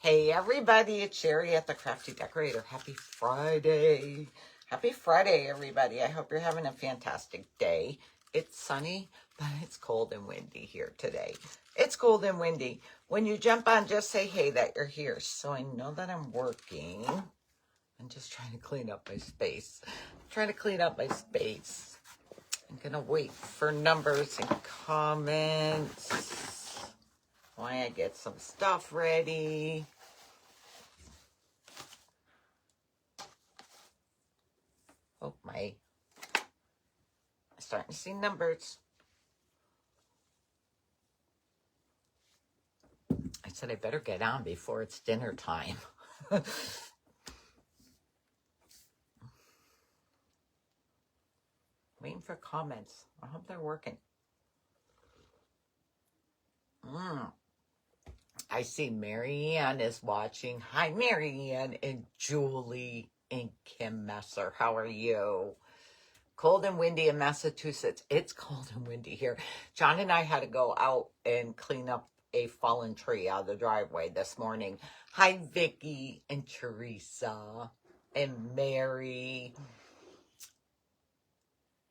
Hey everybody, it's Sherry at the Crafty Decorator. Happy Friday. Happy Friday, everybody. I hope you're having a fantastic day. It's sunny, but it's cold and windy here today. It's cold and windy. When you jump on, just say, hey, that you're here. So I know that I'm working. I'm just trying to clean up my space. I'm going to wait for numbers and comments. While I get some stuff ready. Oh, I'm starting to see numbers. I said I better get on before it's dinner time. Waiting for comments. I hope they're working. I see Marianne is watching. Hi, Marianne and Julie and Kim Messer. How are you? Cold and windy in Massachusetts. It's cold and windy here. John and I had to go out and clean up a fallen tree out of the driveway this morning. Hi, Vicky and Teresa and Mary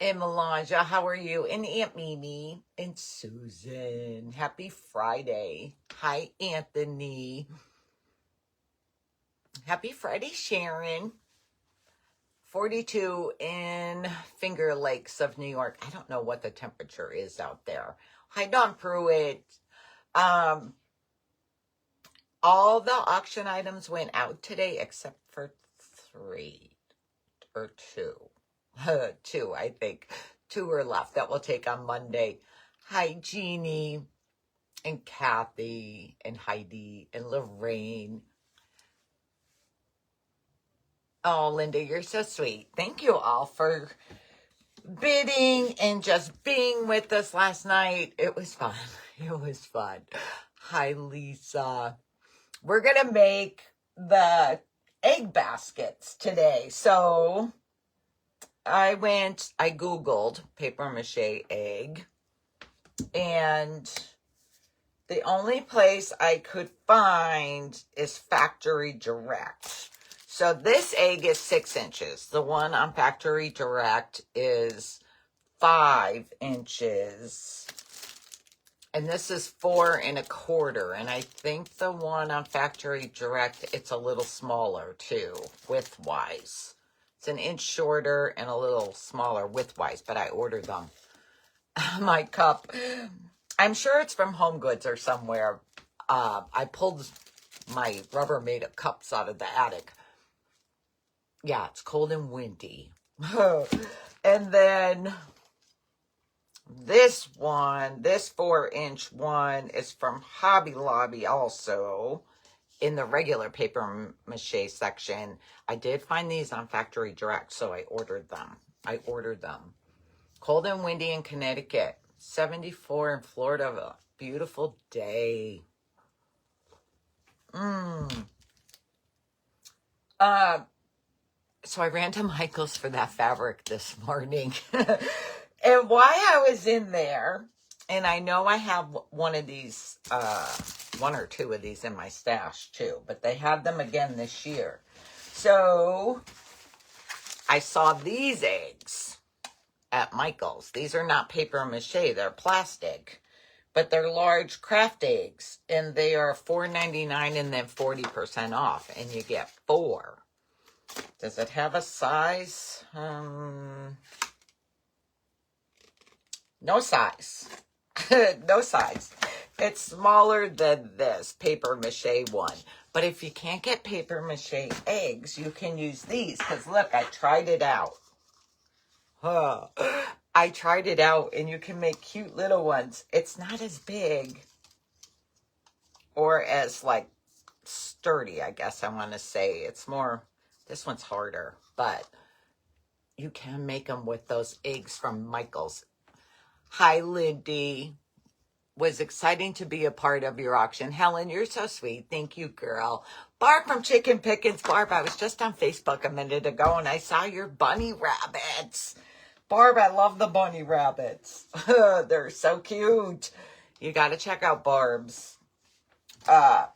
and Melanja. How are you? And Aunt Mimi and Susan. Happy Friday. Hi, Anthony. Happy Friday, Sharon. 42 in Finger Lakes of New York. I don't know what the temperature is out there. Hi, Dawn Pruitt. All the auction items went out today except for 3 or 2. 2, I think. 2 are left that we'll take on Monday. Hi, Jeannie and Kathy and Heidi and Lorraine. Oh, Linda, you're so sweet. Thank you all for bidding and just being with us last night. It was fun. Hi, Lisa. We're going to make the egg baskets today. So I Googled paper mache egg, and the only place I could find is Factory Direct. So this egg is 6 inches. The one on Factory Direct is 5 inches. And this is 4 1/4. And I think the one on Factory Direct, it's a little smaller too, width-wise. It's an inch shorter and a little smaller width-wise, but I ordered them. My cup. I'm sure it's from Home Goods or somewhere. I pulled my Rubbermaid cups out of the attic. Yeah, it's cold and windy. And then this 4-inch one is from Hobby Lobby also in the regular paper mache section. I did find these on Factory Direct, so I ordered them. Cold and windy in Connecticut. 74 in Florida. A beautiful day. So I ran to Michael's for that fabric this morning. And while I was in there, and I know I have one of these, 1 or 2 of these in my stash too, but they have them again this year. So I saw these eggs at Michael's. These are not paper mache, they're plastic, but they're large craft eggs, and they are $4.99 and then 40% off, and you get 4. Does it have a size? No size. No size. It's smaller than this paper mache one. But if you can't get paper mache eggs, you can use these. Because look, I tried it out. I tried it out, and you can make cute little ones. It's not as big or as like sturdy, I guess I want to say. It's more, this one's harder, but you can make them with those eggs from Michael's. Hi, Lindy. Was exciting to be a part of your auction. Helen, you're so sweet. Thank you, girl. Barb from Chicken Pickins. Barb, I was just on Facebook a minute ago, and I saw your bunny rabbits. Barb, I love the bunny rabbits. They're so cute. You got to check out Barb's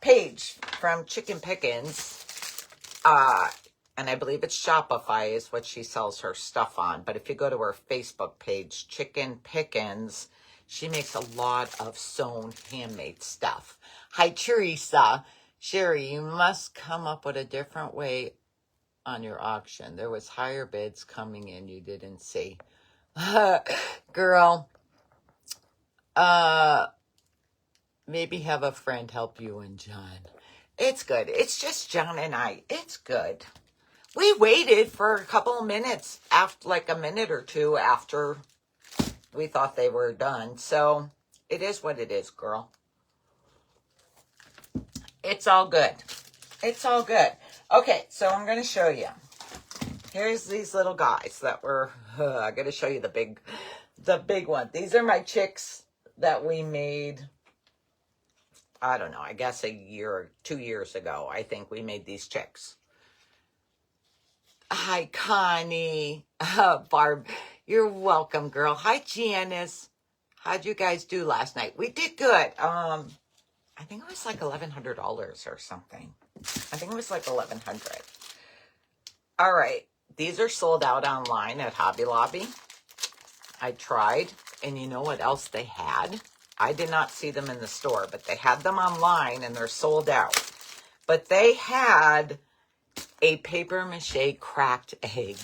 page from Chicken Pickens. And I believe it's Shopify is what she sells her stuff on. But if you go to her Facebook page, Chicken Pickens, she makes a lot of sewn handmade stuff. Hi, Teresa. Sherry, you must come up with a different way on your auction. There was higher bids coming in you didn't see. Girl, maybe have a friend help you and John. It's good. It's just John and I. It's good. We waited for a couple of minutes, after, like a minute or two after we thought they were done. So it is what it is, girl. It's all good. It's all good. Okay, so I'm going to show you. Here's these little guys that were, I'm going to show you the big one. These are my chicks that we made, I don't know, I guess a year or 2 years ago. I think we made these chicks. Hi, Connie. Barb, you're welcome, girl. Hi, Janice. How'd you guys do last night? We did good. I think it was like $1,100 or something. I think it was like $1,100. All right. These are sold out online at Hobby Lobby. I tried, and you know what else they had? I did not see them in the store, but they had them online, and they're sold out. But they had a paper mache cracked egg.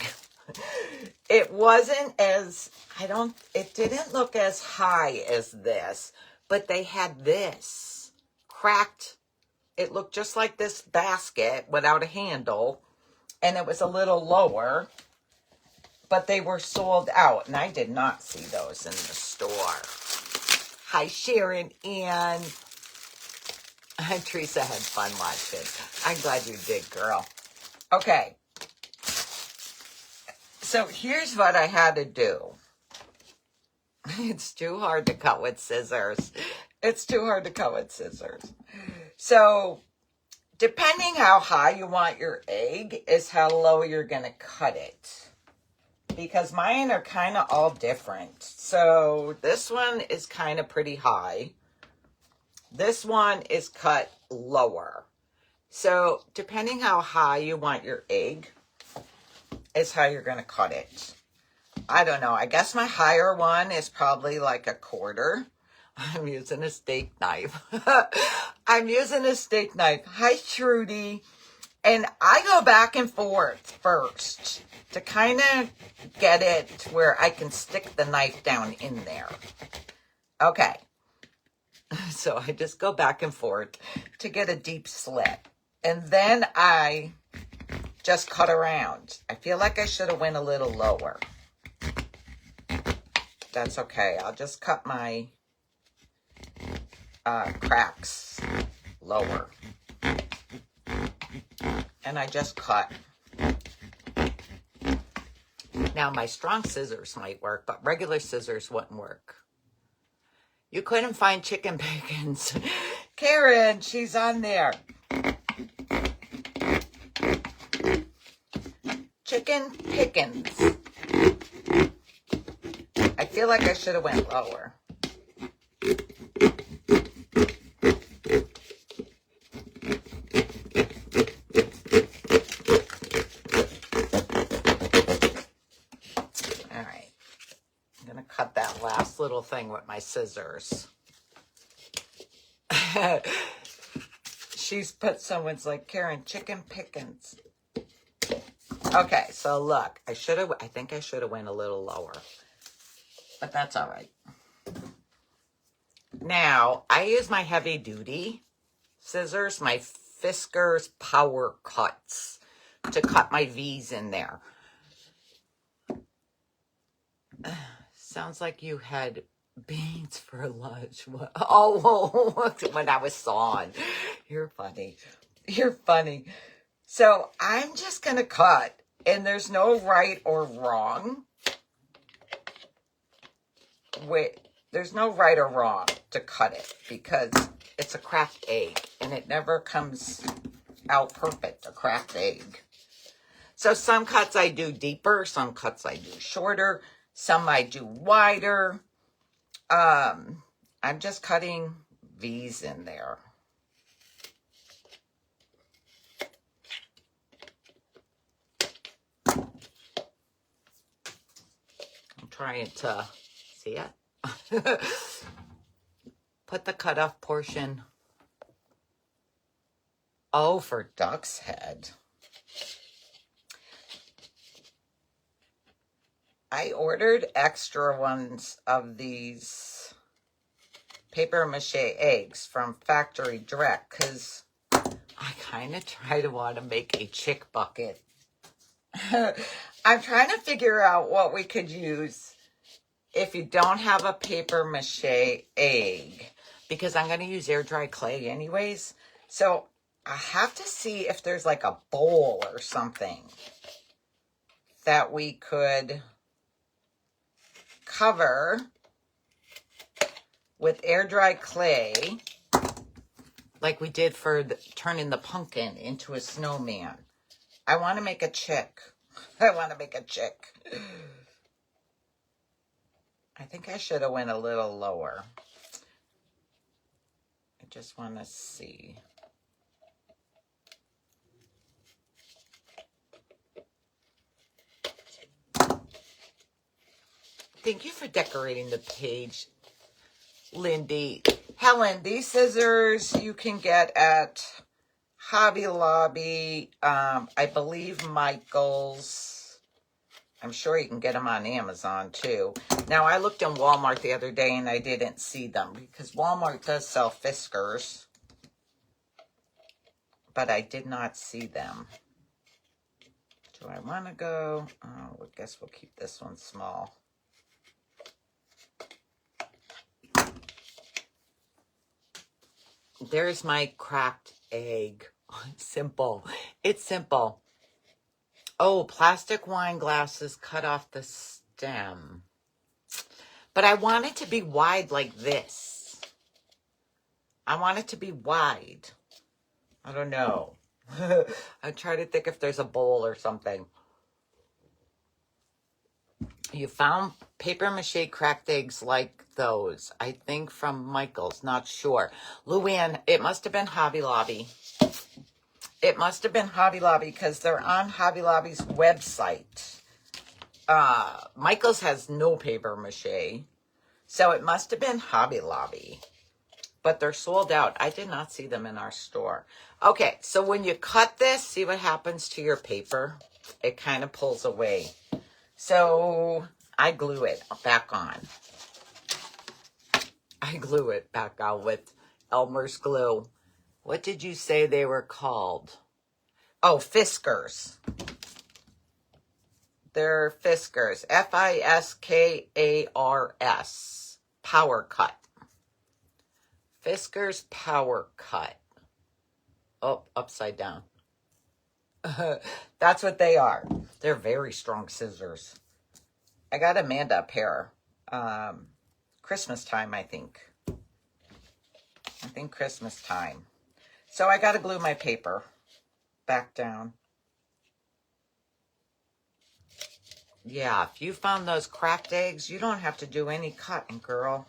It wasn't as, it didn't look as high as this, but they had this cracked. It looked just like this basket without a handle, and it was a little lower, but they were sold out, and I did not see those in the store. Hi, Sharon, and Teresa had fun watching. I'm glad you did, girl. Okay. So here's what I had to do. It's too hard to cut with scissors. It's too hard to cut with scissors. So depending how high you want your egg is how low you're going to cut it. Because mine are kind of all different. So this one is kind of pretty high. This one is cut lower. So depending how high you want your egg is how you're going to cut it. I don't know. I guess my higher one is probably like 1/4. I'm using a steak knife. I'm using a steak knife. Hi, Trudy. And I go back and forth first to kind of get it where I can stick the knife down in there. Okay. So I just go back and forth to get a deep slit. And then I just cut around. I feel like I should have went a little lower. That's okay. I'll just cut my cracks lower. And I just cut. Now, my strong scissors might work, but regular scissors wouldn't work. You couldn't find Chicken Pickens. Karen, she's on there. Chicken Pickens. I feel like I should have went lower. All right. I'm going to cut that last little thing with my scissors. She's put someone's like, Karen, Chicken Pickens. Okay, so look, I think I should have went a little lower, but that's all right. Now, I use my heavy duty scissors, my Fiskars Power Cuts, to cut my V's in there. Sounds like you had beans for lunch. Oh, when I was sawing. You're funny. You're funny. So I'm just going to cut, and there's no right or wrong. There's no right or wrong to cut it because it's a cracked egg, and it never comes out perfect, a cracked egg. So some cuts I do deeper, some cuts I do shorter, some I do wider. I'm just cutting V's in there. trying to see it. Put the cutoff portion. Oh, for duck's head. I ordered extra ones of these paper mache eggs from Factory Direct because I kind of want to make a chick bucket. I'm trying to figure out what we could use if you don't have a paper mache egg, because I'm going to use air dry clay anyways. So I have to see if there's like a bowl or something that we could cover with air dry clay like we did for turning the pumpkin into a snowman. I want to make a chick. I want to make a chick. I think I should have went a little lower. I just want to see. Thank you for decorating the page, Lindy. Helen, these scissors you can get at Hobby Lobby, I believe Michael's. I'm sure you can get them on Amazon too. Now, I looked in Walmart the other day and I didn't see them because Walmart does sell Fiskars, but I did not see them. Do I want to go? Oh, I guess we'll keep this one small. There's my cracked egg. Simple. It's simple. Oh, plastic wine glasses cut off the stem. But I want it to be wide like this. I want it to be wide. I don't know. I try to think if there's a bowl or something. You found paper mache cracked eggs like those. I think from Michael's. Not sure. Luann, it must have been Hobby Lobby. It must have been Hobby Lobby because they're on Hobby Lobby's website. Michael's has no paper mache. So it must have been Hobby Lobby. But they're sold out. I did not see them in our store. Okay, so when you cut this, see what happens to your paper? It kind of pulls away. So I glue it back on. I glue it back on with Elmer's glue. What did you say they were called? Oh, Fiskars. They're Fiskars. Fiskars. Power Cut. Fiskars Power Cut. Oh, upside down. That's what they are. They're very strong scissors. I got Amanda a pair. Christmas time, I think. I think Christmas time. So I got to glue my paper back down. Yeah, if you found those cracked eggs, you don't have to do any cutting, girl.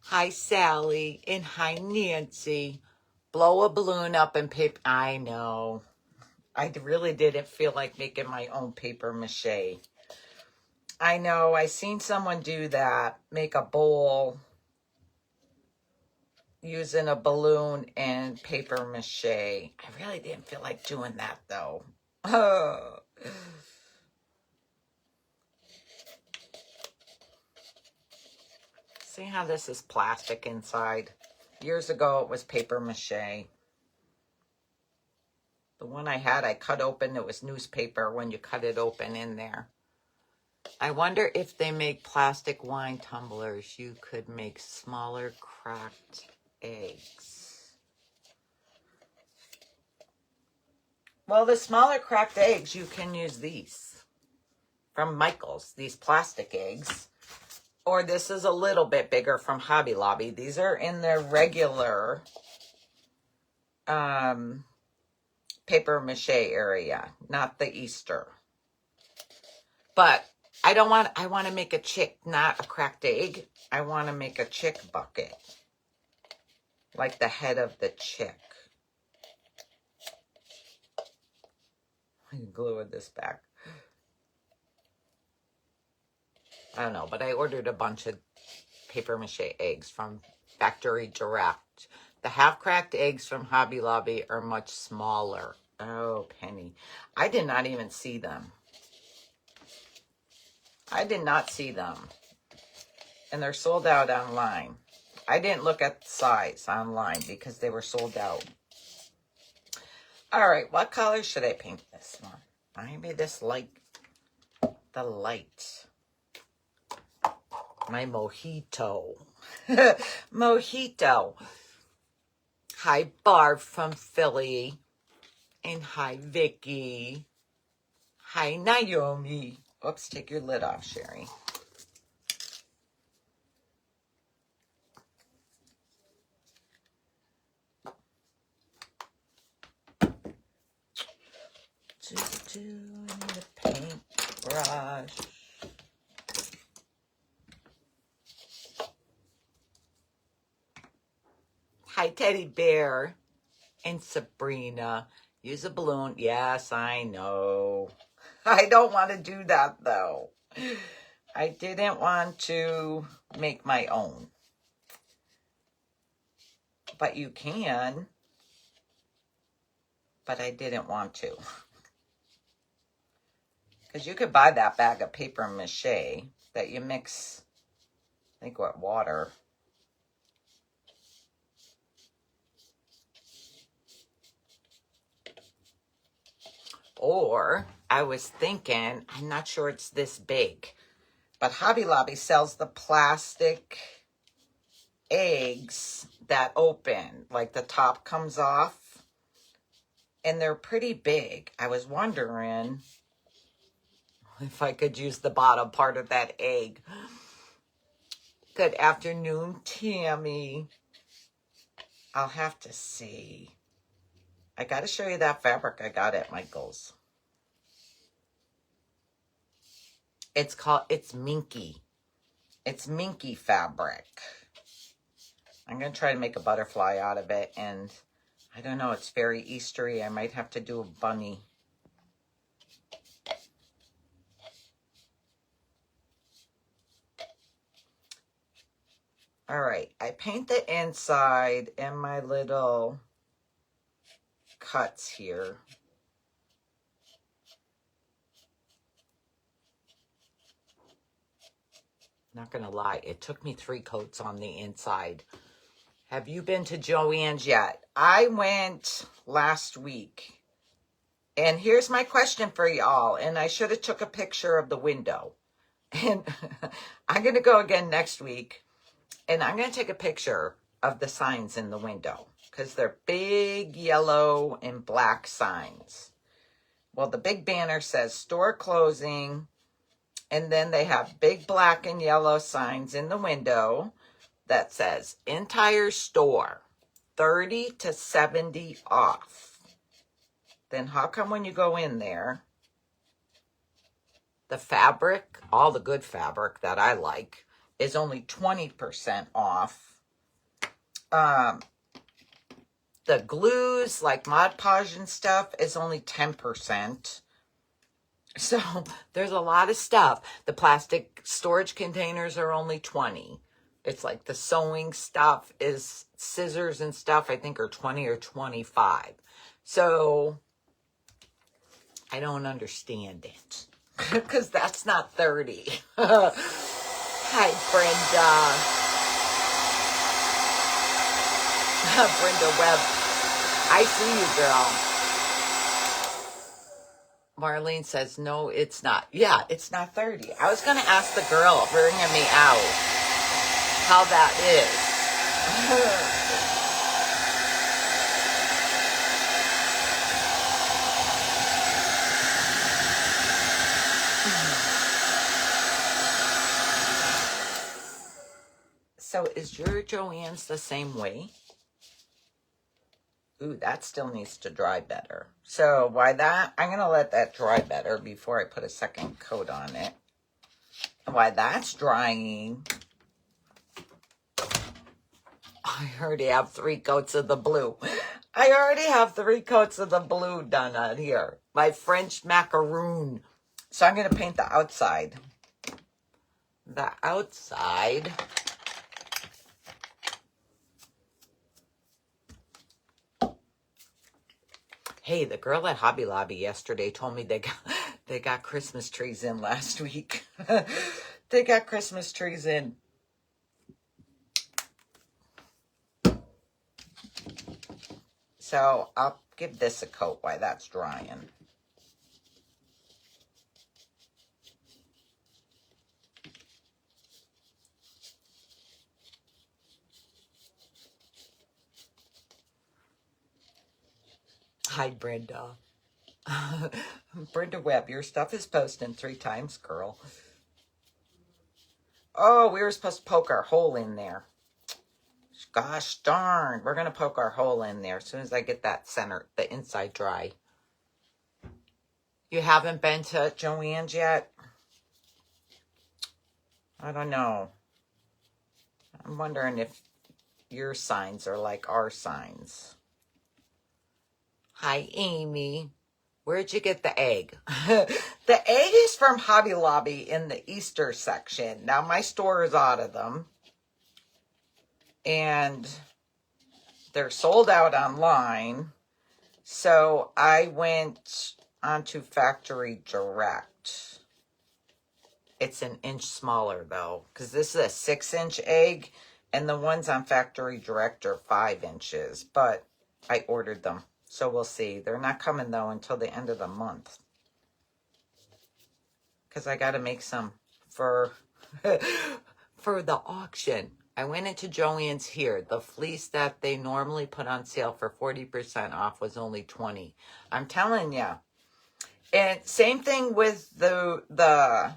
Hi, Sally, and hi, Nancy. Blow a balloon up and paper. I know. I really didn't feel like making my own paper mache. I know. I seen someone do that. Make a bowl using a balloon and paper mache. I really didn't feel like doing that, though. See how this is plastic inside? Years ago, it was paper mache. The one I had, I cut open. It was newspaper when you cut it open in there. I wonder if they make plastic wine tumblers. You could make smaller cracked eggs. Well, the smaller cracked eggs, you can use these from Michael's, these plastic eggs. Or this is a little bit bigger from Hobby Lobby. These are in their regular paper mache area, not the Easter. But I want to make a chick, not a cracked egg. I want to make a chick bucket. Like the head of the chick. I can glue this back. I don't know, but I ordered a bunch of paper mache eggs from Factory Direct. The half-cracked eggs from Hobby Lobby are much smaller. Oh, Penny. I did not even see them. I did not see them. And they're sold out online. I didn't look at the size online because they were sold out. All right, what color should I paint this one? Maybe this light, the light. My mojito. Mojito. Hi, Barb from Philly. And hi, Vicky. Hi, Naomi. Oops, take your lid off, Sherry. I need a paintbrush. Hi, Teddy Bear and Sabrina. Use a balloon. Yes, I know. I don't want to do that, though. I didn't want to make my own. But you can. But I didn't want to. Because you could buy that bag of paper mache that you mix, I think, with water. Or, I was thinking, I'm not sure it's this big, but Hobby Lobby sells the plastic eggs that open, like the top comes off, and they're pretty big. I was wondering if I could use the bottom part of that egg. Good afternoon, Tammy. I'll have to see. I got to show you that fabric I got at Michael's. It's Minky. It's Minky fabric. I'm going to try to make a butterfly out of it. And I don't know, it's very Eastery. I might have to do a bunny. All right, I paint the inside and my little cuts here. Not gonna lie, it took me 3 coats on the inside. Have you been to Joann's yet? I went last week. And here's my question for y'all. And I should have took a picture of the window. And I'm gonna go again next week. And I'm gonna take a picture of the signs in the window. Because they're big yellow and black signs. Well, the big banner says store closing. And then they have big black and yellow signs in the window that says entire store 30 to 70 off. Then how come when you go in there, the fabric, all the good fabric that I like, is only 20% off. The glues, like Mod Podge and stuff, is only 10%. So there's a lot of stuff. The plastic storage containers are only 20. It's like the sewing stuff is scissors and stuff, I think, are 20 or 25. So I don't understand it because that's not 30. Hi, Brenda. Brenda Webb. I see you, girl. Marlene says, no, it's not. Yeah, it's not 30. I was going to ask the girl bringing me out how that is. So is your Joann's the same way? Ooh, that still needs to dry better. So why that? I'm going to let that dry better before I put a second coat on it. And while that's drying, I already have 3 coats of the blue. I already have 3 coats of the blue done on here. my French macaroon. So I'm going to paint the outside. The outside. Hey, the girl at Hobby Lobby yesterday told me they got Christmas trees in last week. They got Christmas trees in. So I'll give this a coat while that's drying. Hi, Brenda. Brenda Webb, your stuff is posting 3 times, girl. Oh, we were supposed to poke our hole in there. Gosh darn. We're going to poke our hole in there as soon as I get that center, the inside dry. You haven't been to Joann's yet? I don't know. I'm wondering if your signs are like our signs. Hi, Amy. Where'd you get the egg? The egg is from Hobby Lobby in the Easter section. Now, my store is out of them. And they're sold out online. So I went onto Factory Direct. It's an inch smaller, though, because this is a 6-inch egg. And the ones on Factory Direct are 5 inches. But I ordered them. So we'll see. They're not coming, though, until the end of the month. Because I got to make some for, for the auction. I went into Joann's here. The fleece that they normally put on sale for 40% off was only $20. I'm telling you. And same thing with the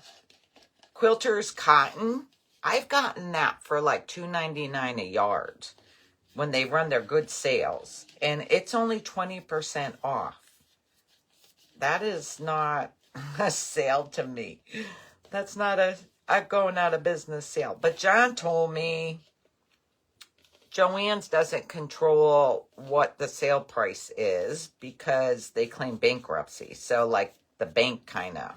Quilters cotton. I've gotten that for like $2.99 a yard when they run their good sales. And it's only 20% off. That is not a sale to me. That's not a going out of business sale. But John told me Joann's doesn't control what the sale price is because they claim bankruptcy. So like the bank kind of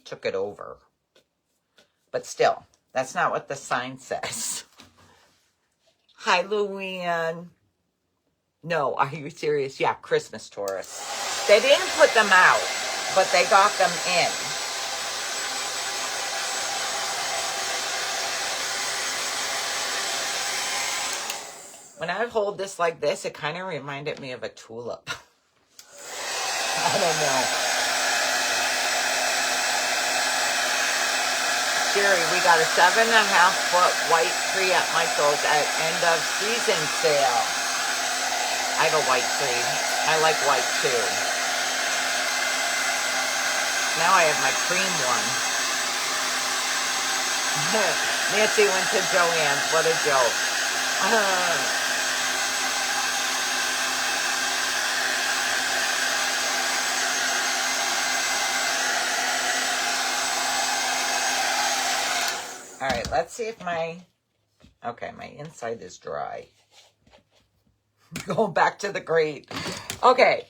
took it over. But still, that's not what the sign says. Hi, Luann. No, are you serious? Yeah, Christmas tourists. They didn't put them out, but they got them in. When I hold this like this, it kind of reminded me of a tulip. I don't know. Sherry, we got a 7.5-foot white tree at Michael's at end of season sale. I have a white tree. I like white too. Now I have my cream one. Nancy went to Joann's. What a joke. All right, let's see if my inside is dry. Going back to the grate. Okay.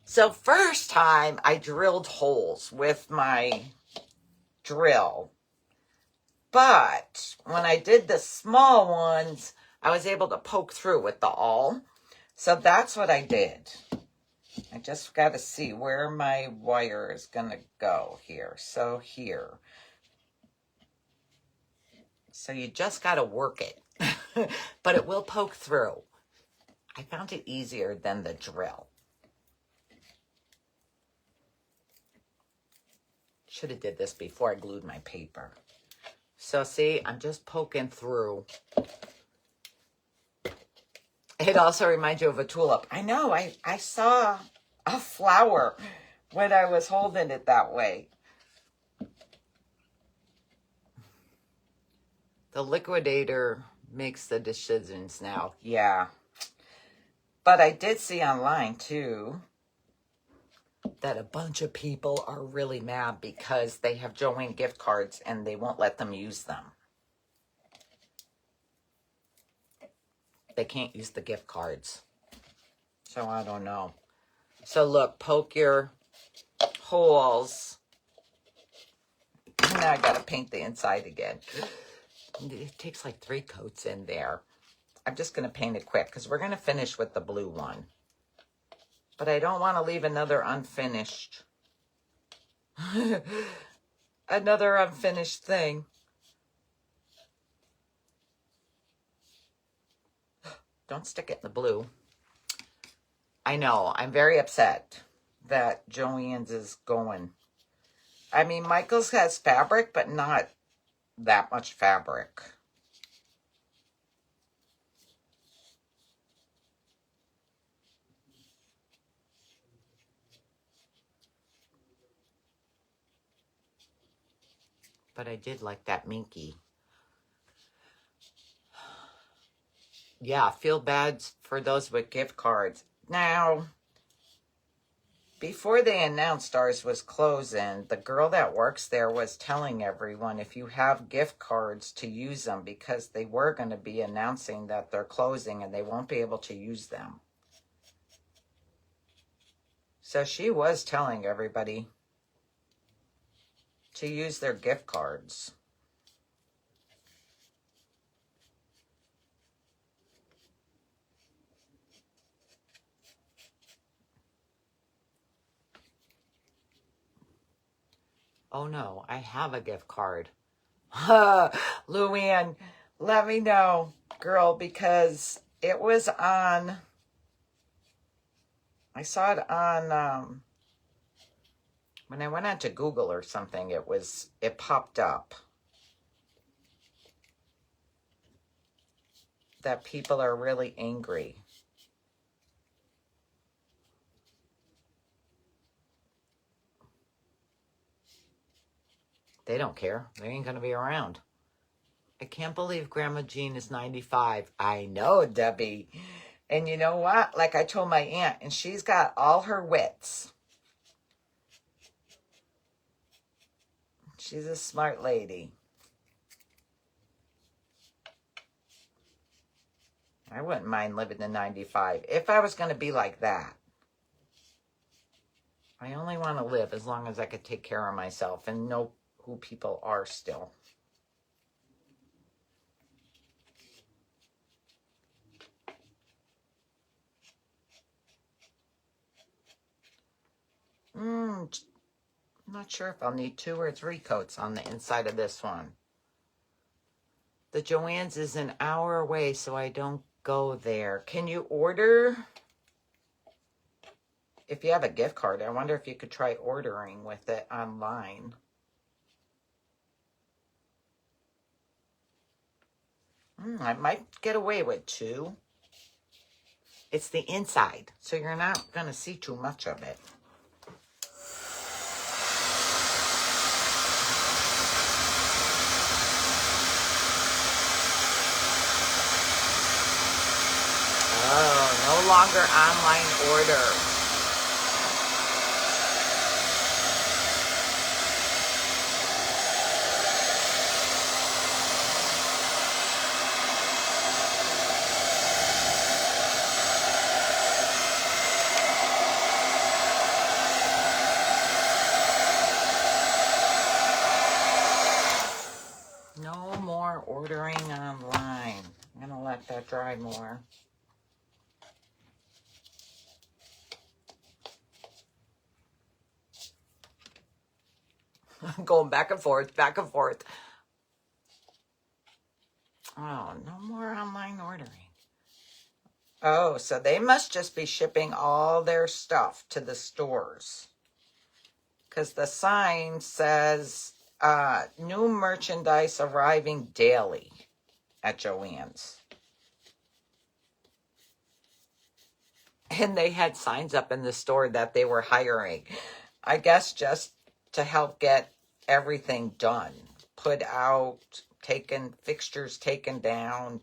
So first time I drilled holes with my drill. But when I did the small ones, I was able to poke through with the awl. So that's what I did. I just got to see where my wire is going to go here. So here. So you just got to work it, but it will poke through. I found it easier than the drill. Should have did this before I glued my paper. So see, I'm just poking through. It also reminds you of a tulip. I know, I saw a flower when I was holding it that way. The liquidator makes the decisions now. Yeah. But I did see online, too, that a bunch of people are really mad because they have Joann gift cards and they won't let them use them. They can't use the gift cards. So I don't know. So look, poke your holes. Now I gotta paint the inside again. It takes like 3 coats in there. I'm just gonna paint it quick because we're gonna finish with the blue one. But I don't want to leave another unfinished. Another unfinished thing. Don't stick it in the blue. I know, I'm very upset that Joann's is going. I mean, Michael's has fabric, but not that much fabric. But I did like that Minky. Yeah, feel bad for those with gift cards. Now, before they announced ours was closing, the girl that works there was telling everyone if you have gift cards to use them because they were going to be announcing that they're closing and they won't be able to use them. So she was telling everybody to use their gift cards. Oh no, I have a gift card. Luann, let me know, girl, because it was on, I saw it on, when I went on to Google or something, it popped up that people are really angry. They don't care. They ain't going to be around. I can't believe Grandma Jean is 95. I know, Debbie. And you know what? Like I told my aunt, and she's got all her wits. She's a smart lady. I wouldn't mind living to 95 if I was going to be like that. I only want to live as long as I could take care of myself and know who people are still. I'm not sure if I'll need 2 or 3 coats on the inside of this one. The Joann's is an hour away, so I don't go there. Can you order? If you have a gift card, I wonder if you could try ordering with it online. I might get away with 2. It's the inside, so you're not going to see too much of it. Oh, no longer online order. No more ordering online. I'm going to let that dry more. I'm going back and forth, back and forth. Oh, no more online ordering. Oh, so they must just be shipping all their stuff to the stores. Because the sign says new merchandise arriving daily at Joann's. And they had signs up in the store that they were hiring. I guess just to help get everything done. Put out, fixtures taken down.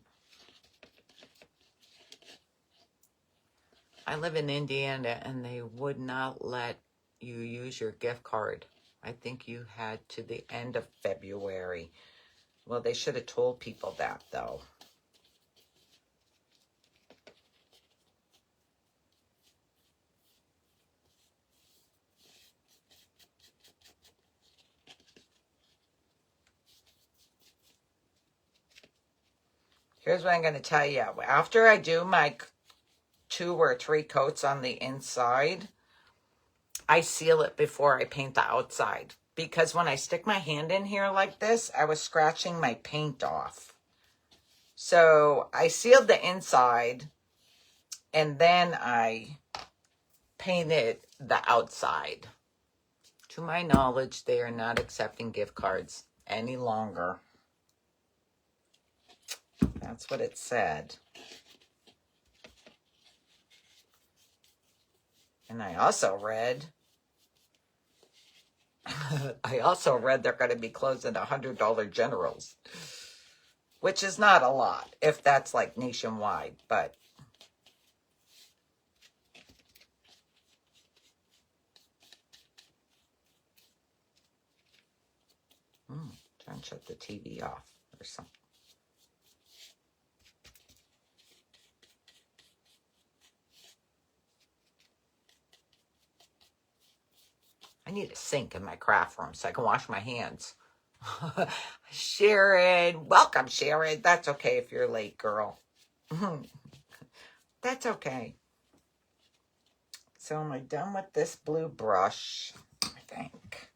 I live in Indiana and they would not let you use your gift card. I think you had to the end of February. Well, they should have told people that though. Here's what I'm going to tell you. After I do my 2 or 3 coats on the inside, I seal it before I paint the outside. Because when I stick my hand in here like this, I was scratching my paint off. So I sealed the inside, and then I painted the outside. To my knowledge, they are not accepting gift cards any longer. That's what it said. And I also read they're going to be closing $100 Generals, which is not a lot if that's like nationwide, but try and shut the TV off or something. I need a sink in my craft room so I can wash my hands. Sharon, welcome, Sharon. That's okay if you're late, girl. That's okay. So am I done with this blue brush? I think.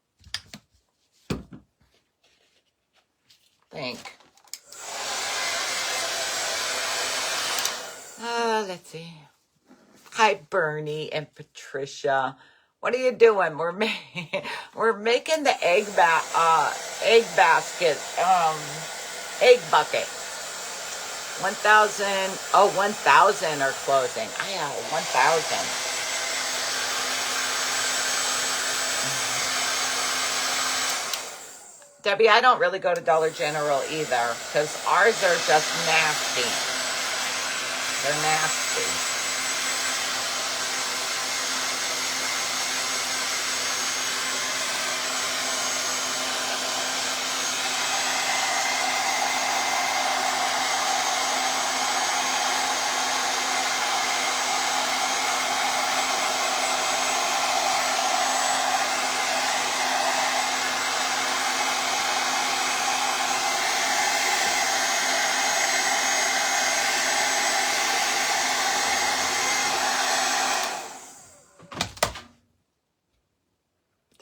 Let's see. Hi, Bernie and Patricia. What are you doing? We're making the egg basket, egg bucket. 1,000. Oh, 1,000 are closing. Yeah, 1,000. Debbie, I don't really go to Dollar General either because ours are just nasty. They're nasty.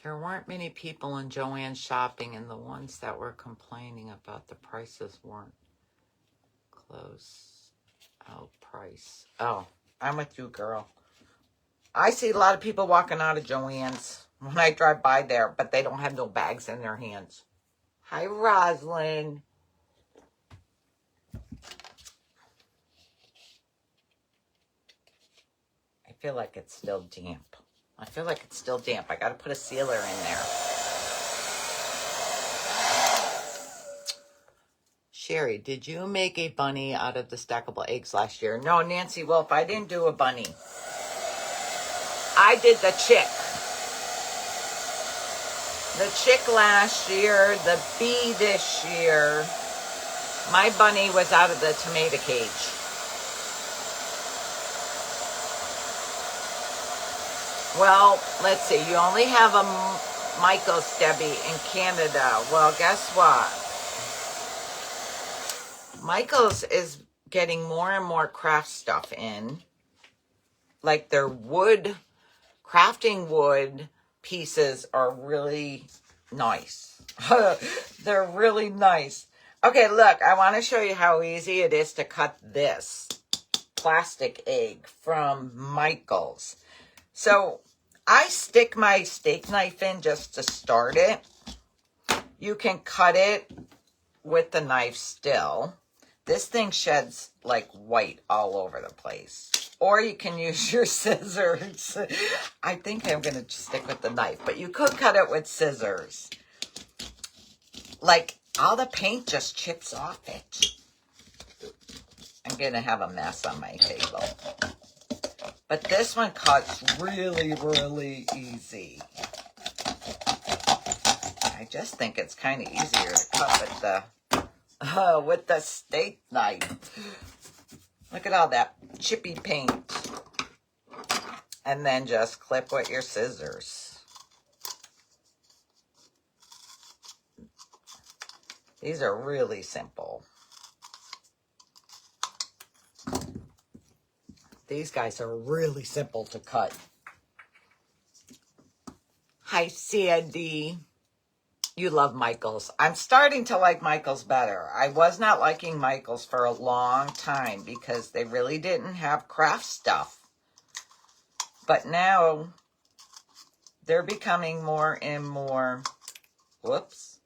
There weren't many people in Joann's shopping, and the ones that were complaining about the prices weren't close out price. Oh, I'm with you, girl. I see a lot of people walking out of Joann's when I drive by there, but they don't have no bags in their hands. Hi, Roslyn. I feel like it's still damp. I got to put a sealer in there. Sherry, did you make a bunny out of the stackable eggs last year? No, Nancy Wolf, I didn't do a bunny. I did the chick. The chick last year, the bee this year. My bunny was out of the tomato cage. Well, let's see. You only have a Michael's, Debbie, in Canada. Well, guess what? Michael's is getting more and more craft stuff in. Like their wood, crafting wood pieces are really nice. They're really nice. Okay, look, I want to show you how easy it is to cut this plastic egg from Michael's. So I stick my steak knife in just to start it. You can cut it with the knife still. This thing sheds like white all over the place. Or you can use your scissors. I think I'm going to stick with the knife, but you could cut it with scissors. Like all the paint just chips off it. I'm going to have a mess on my table. But this one cuts really, really easy. I just think it's kind of easier to cut with the steak knife. Look at all that chippy paint. And then just clip with your scissors. These are really simple. these guys are really simple to cut. Hi, Sandy. You love Michaels. I'm starting to like Michaels better. I was not liking Michaels for a long time because they really didn't have craft stuff. But now they're becoming more and more, whoops,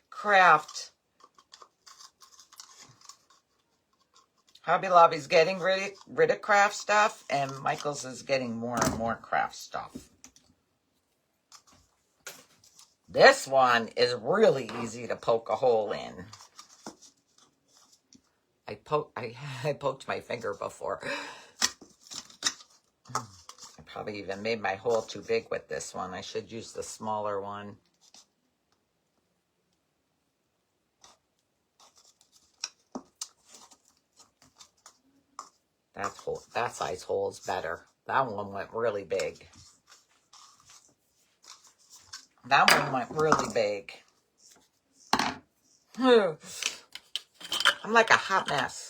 craft. Hobby Lobby's getting rid of craft stuff, and Michaels is getting more and more craft stuff. This one is really easy to poke a hole in. I poked my finger before. I probably even made my hole too big with this one. I should use the smaller one. That size hole is better. That one went really big. That one went really big. I'm like a hot mess.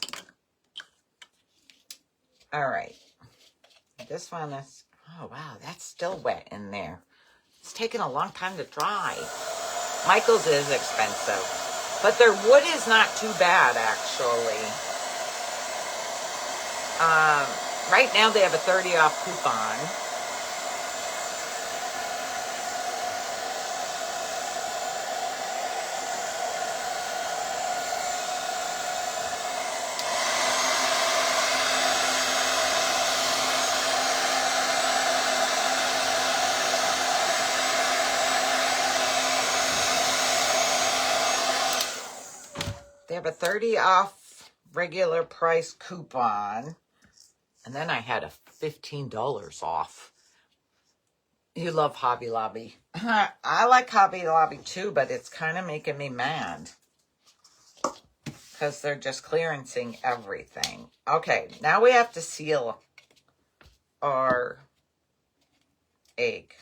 All right. This one is, oh wow, that's still wet in there. It's taking a long time to dry. Michaels is expensive, but their wood is not too bad, actually. Right now they have a 30 off coupon. They have a 30 off regular price coupon. And then I had a $15 off. You love Hobby Lobby. I like Hobby Lobby too, but it's kind of making me mad. Because they're just clearancing everything. Okay, now we have to seal our egg.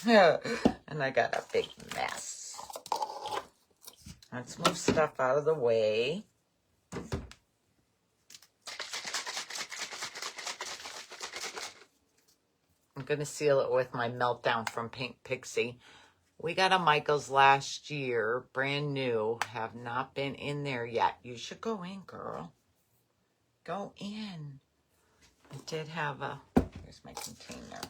And I got a big mess. Let's move stuff out of the way. I'm going to seal it with my Meltdown from Pink Pixie. We got a Michaels last year, brand new. Have not been in there yet. You should go in, girl. Go in. I did have a... Here's my container.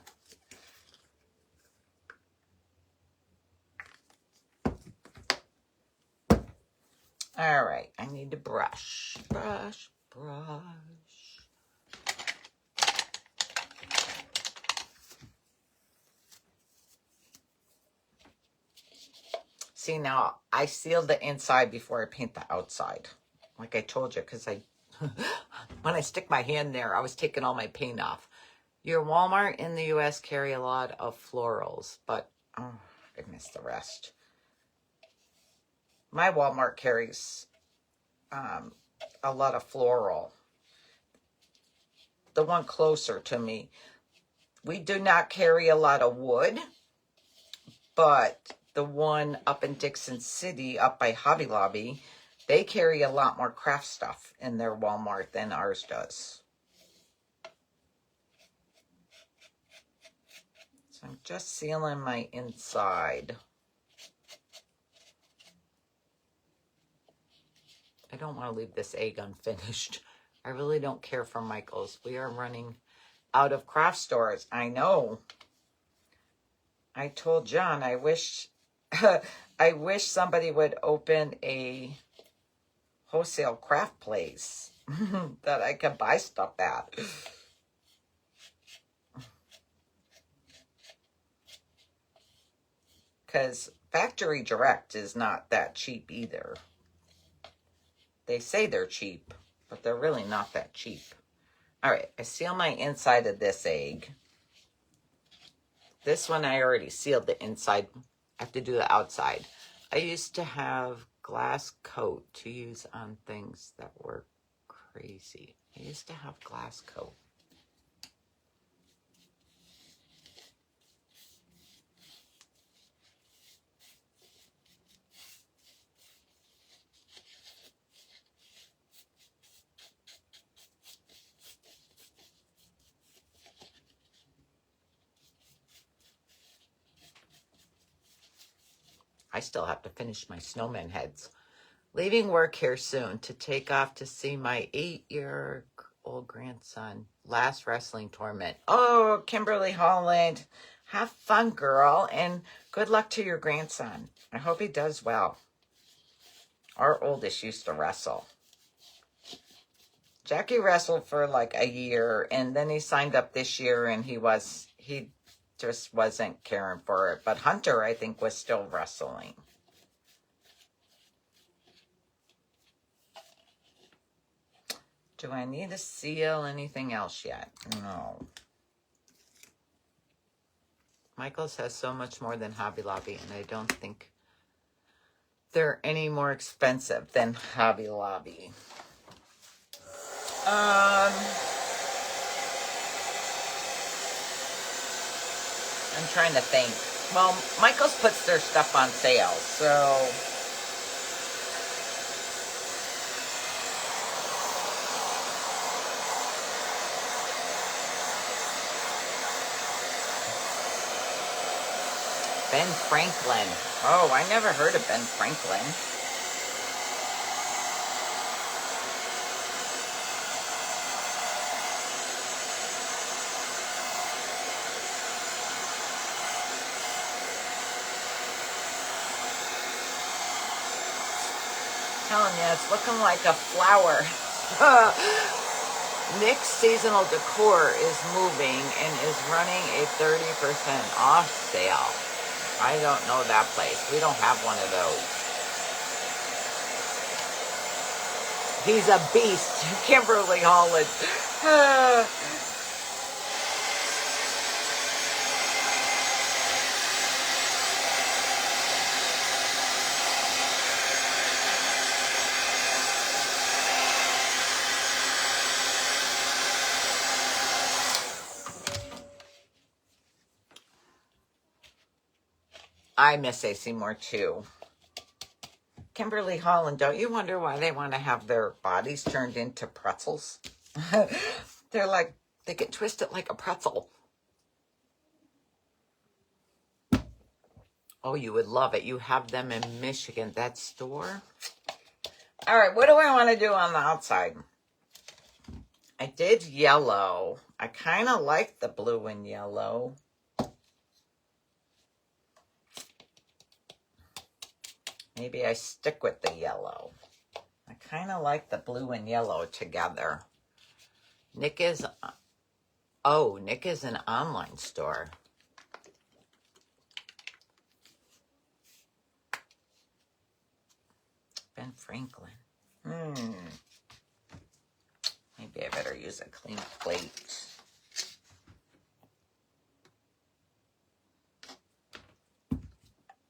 All right, I need to brush. Brush, brush. See, now, I sealed the inside before I paint the outside. Like I told you, because when I stick my hand there, I was taking all my paint off. Your Walmart in the U.S. carry a lot of florals, but oh, I missed the rest. My Walmart carries a lot of floral. The one closer to me. We do not carry a lot of wood, but the one up in Dixon City, up by Hobby Lobby, they carry a lot more craft stuff in their Walmart than ours does. So I'm just sealing my inside. I don't want to leave this egg unfinished. I really don't care for Michaels. We are running out of craft stores. I know. I told John, I wish somebody would open a wholesale craft place that I could buy stuff at. Because factory direct is not that cheap either. They say they're cheap, but they're really not that cheap. All right, I seal my inside of this egg. This one I already sealed the inside. I have to do the outside. I used to have glass coat to use on things that were crazy. I used to have glass coat. I still have to finish my snowman heads. Leaving work here soon to take off to see my 8-year-old grandson. Last wrestling tournament. Oh, Kimberly Holland. Have fun, girl. And good luck to your grandson. I hope he does well. Our oldest used to wrestle. Jackie wrestled for like a year, and then he signed up this year, and he just wasn't caring for it. But Hunter, I think, was still wrestling. Do I need to seal anything else yet? No. Michael's has so much more than Hobby Lobby, and I don't think they're any more expensive than Hobby Lobby. I'm trying to think. Well, Michael's puts their stuff on sale, so... Ben Franklin. Oh, I never heard of Ben Franklin. Telling you, it's looking like a flower. Nick's Seasonal Decor is moving and is running a 30% off sale. I don't know that place. We don't have one of those. He's a beast. Kimberly Holland. I miss AC Moore too. Kimberly Holland, don't you wonder why they want to have their bodies turned into pretzels? They're like, they get twisted like a pretzel. Oh, you would love it. You have them in Michigan, that store. All right, what do I want to do on the outside? I did yellow. I kind of like the blue and yellow. Maybe I stick with the yellow. I kind of like the blue and yellow together. Nick is an online store. Ben Franklin. Maybe I better use a clean plate.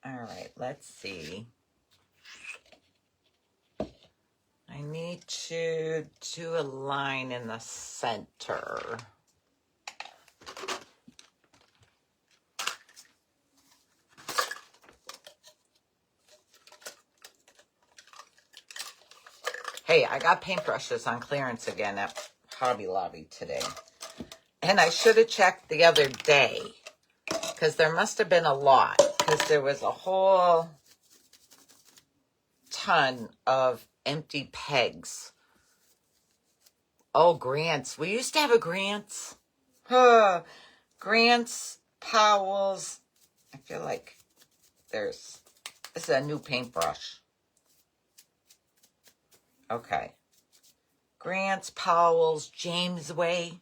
All right, let's see. I need to do a line in the center. Hey, I got paintbrushes on clearance again at Hobby Lobby today. And I should have checked the other day, because there must have been a lot, because there was a whole ton of empty pegs. Oh, Grants. We used to have a Grants. Grants, Powell's. I feel like this is a new paintbrush. Okay. Grants, Powell's, Jamesway.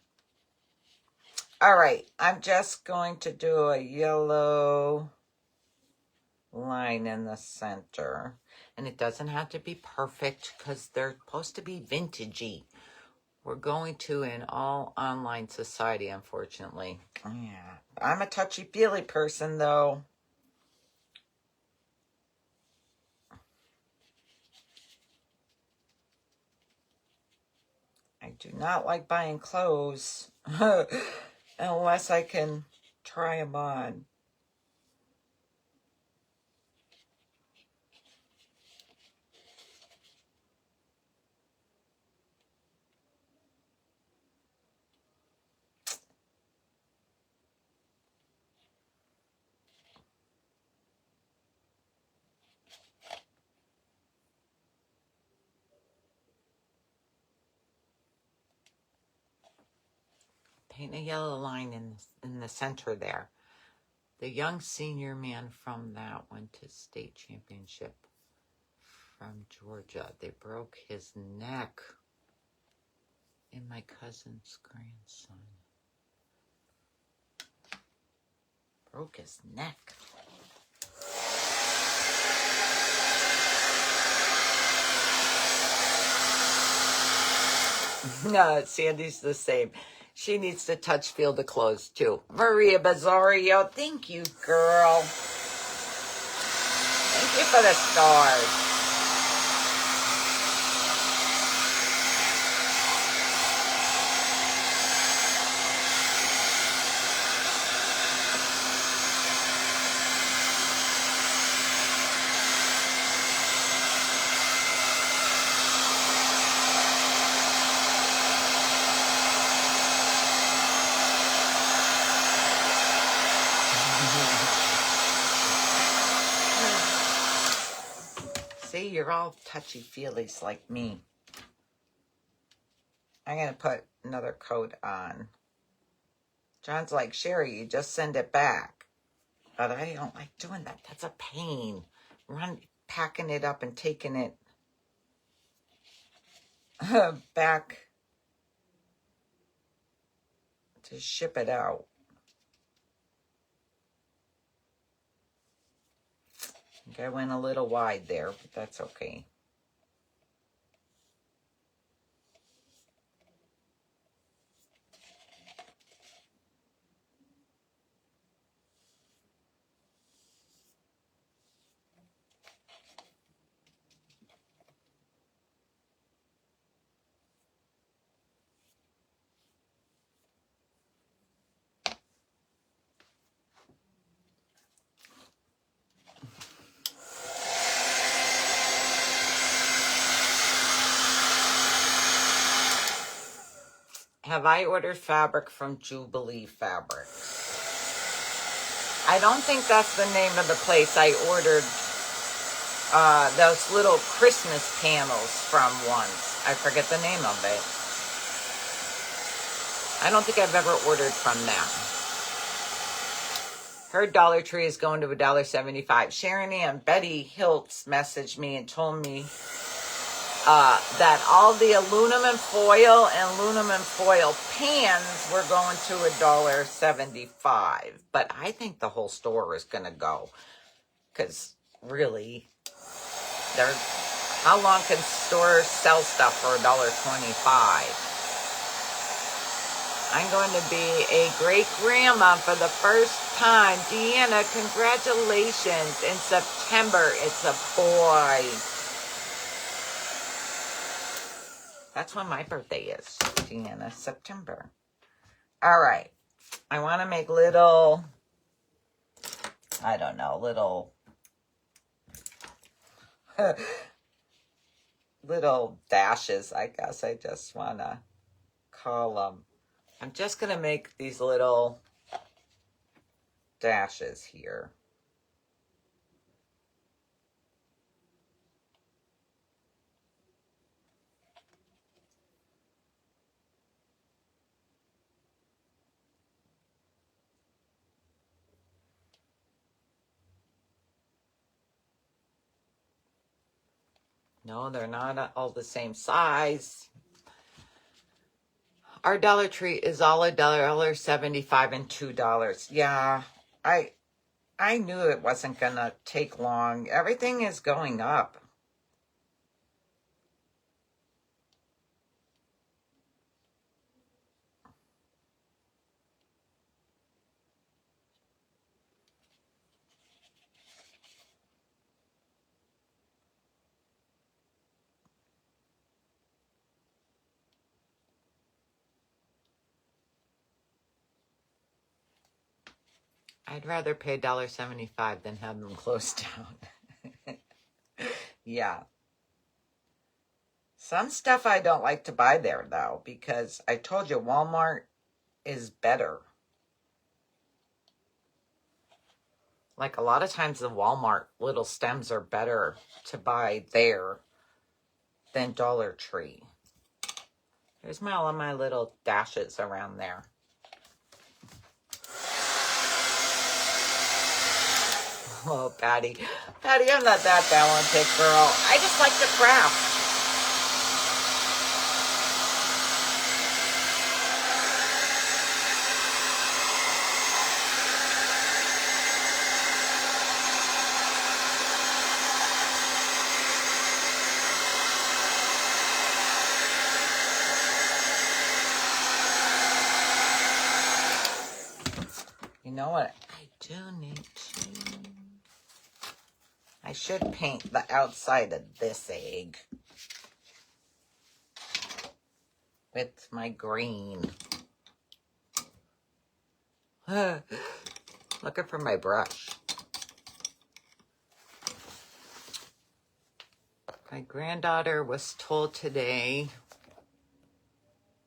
All right. I'm just going to do a yellow line in the center. And it doesn't have to be perfect because they're supposed to be vintagey. We're going to an all online society, unfortunately. Yeah. I'm a touchy-feely person, though. I do not like buying clothes unless I can try them on. paint a yellow line in the center there. The young senior man from that went to state championship from Georgia. They broke his neck. And my cousin's grandson broke his neck. No, Sandy's the same. She needs to touch Field of Clothes too. Maria Bazzario, thank you, girl. Thank you for the stars. See, you're all touchy-feelies like me. I'm going to put another coat on. John's like, Sherry, you just send it back. But I don't like doing that. That's a pain. Packing it up and taking it back to ship it out. I think I went a little wide there, but that's okay. Have I ordered fabric from Jubilee Fabrics? I don't think that's the name of the place. I ordered those little Christmas panels from once. I forget the name of it. I don't think I've ever ordered from them. Her Dollar Tree is going to $1.75. Sharon Ann, Betty Hiltz messaged me and told me that all the aluminum foil and aluminum foil pans were going to $1.75. But I think the whole store is going to go. Because really, how long can stores sell stuff for $1.25? I'm going to be a great-grandma for the first time. Deanna, congratulations. In September, it's a boy. That's when my birthday is, Deanna, September. All right. I want to make little, I don't know, little dashes, I guess I just want to call them. I'm just going to make these little dashes here. No, they're not all the same size. Our Dollar Tree is all $1.75 and $2. Yeah, I knew it wasn't going to take long. Everything is going up. I'd rather pay $1.75 than have them closed down. Yeah. Some stuff I don't like to buy there, though, because I told you Walmart is better. Like a lot of times the Walmart little stems are better to buy there than Dollar Tree. Here's all of my little dashes around there. Oh, Patty. Patty, I'm not that talented, girl. I just like to craft. You know what? I do need to... I should paint the outside of this egg with my green. Looking for my brush. My granddaughter was told today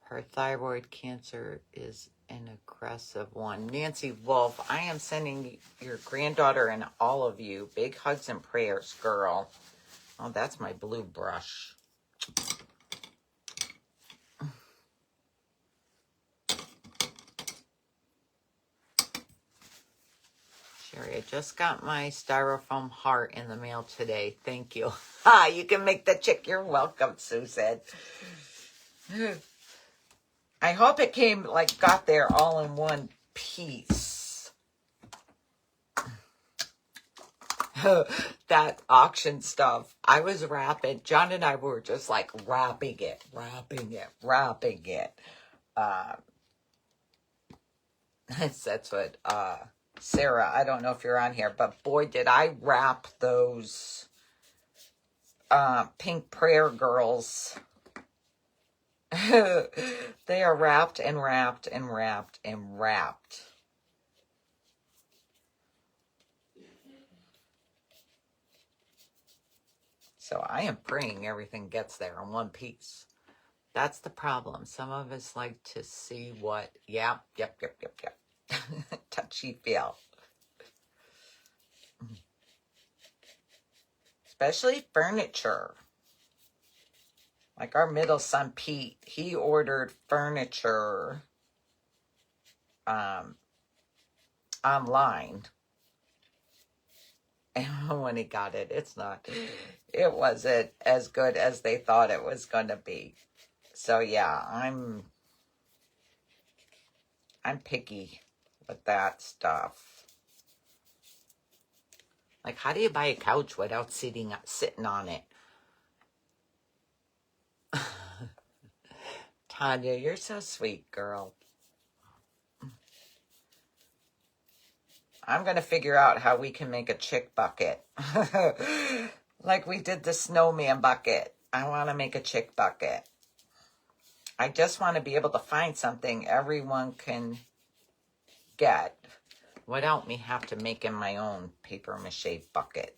her thyroid cancer is an aggressive one. Nancy Wolf, I am sending your granddaughter and all of you big hugs and prayers, girl. Oh, that's my blue brush. Sherry, I just got my styrofoam heart in the mail today. Thank you. Ah, you can make the chick. You're welcome, Susan. I hope it came, like, got there all in one piece. That auction stuff, I was wrapping. John and I were just, like, wrapping it. That's what, Sarah, I don't know if you're on here, but boy, did I wrap those pink prayer girls. They are wrapped and wrapped and wrapped and wrapped. So I am praying everything gets there in one piece. That's the problem. Some of us like to see what, yep. Touchy feel. Especially furniture. Like our middle son, Pete, he ordered furniture online. And when he got it, it wasn't as good as they thought it was going to be. So yeah, I'm picky with that stuff. Like, how do you buy a couch without sitting on it? Tanya, you're so sweet, girl. I'm going to figure out how we can make a chick bucket. Like we did the snowman bucket. I want to make a chick bucket. I just want to be able to find something everyone can get without me have to make in my own paper mache bucket.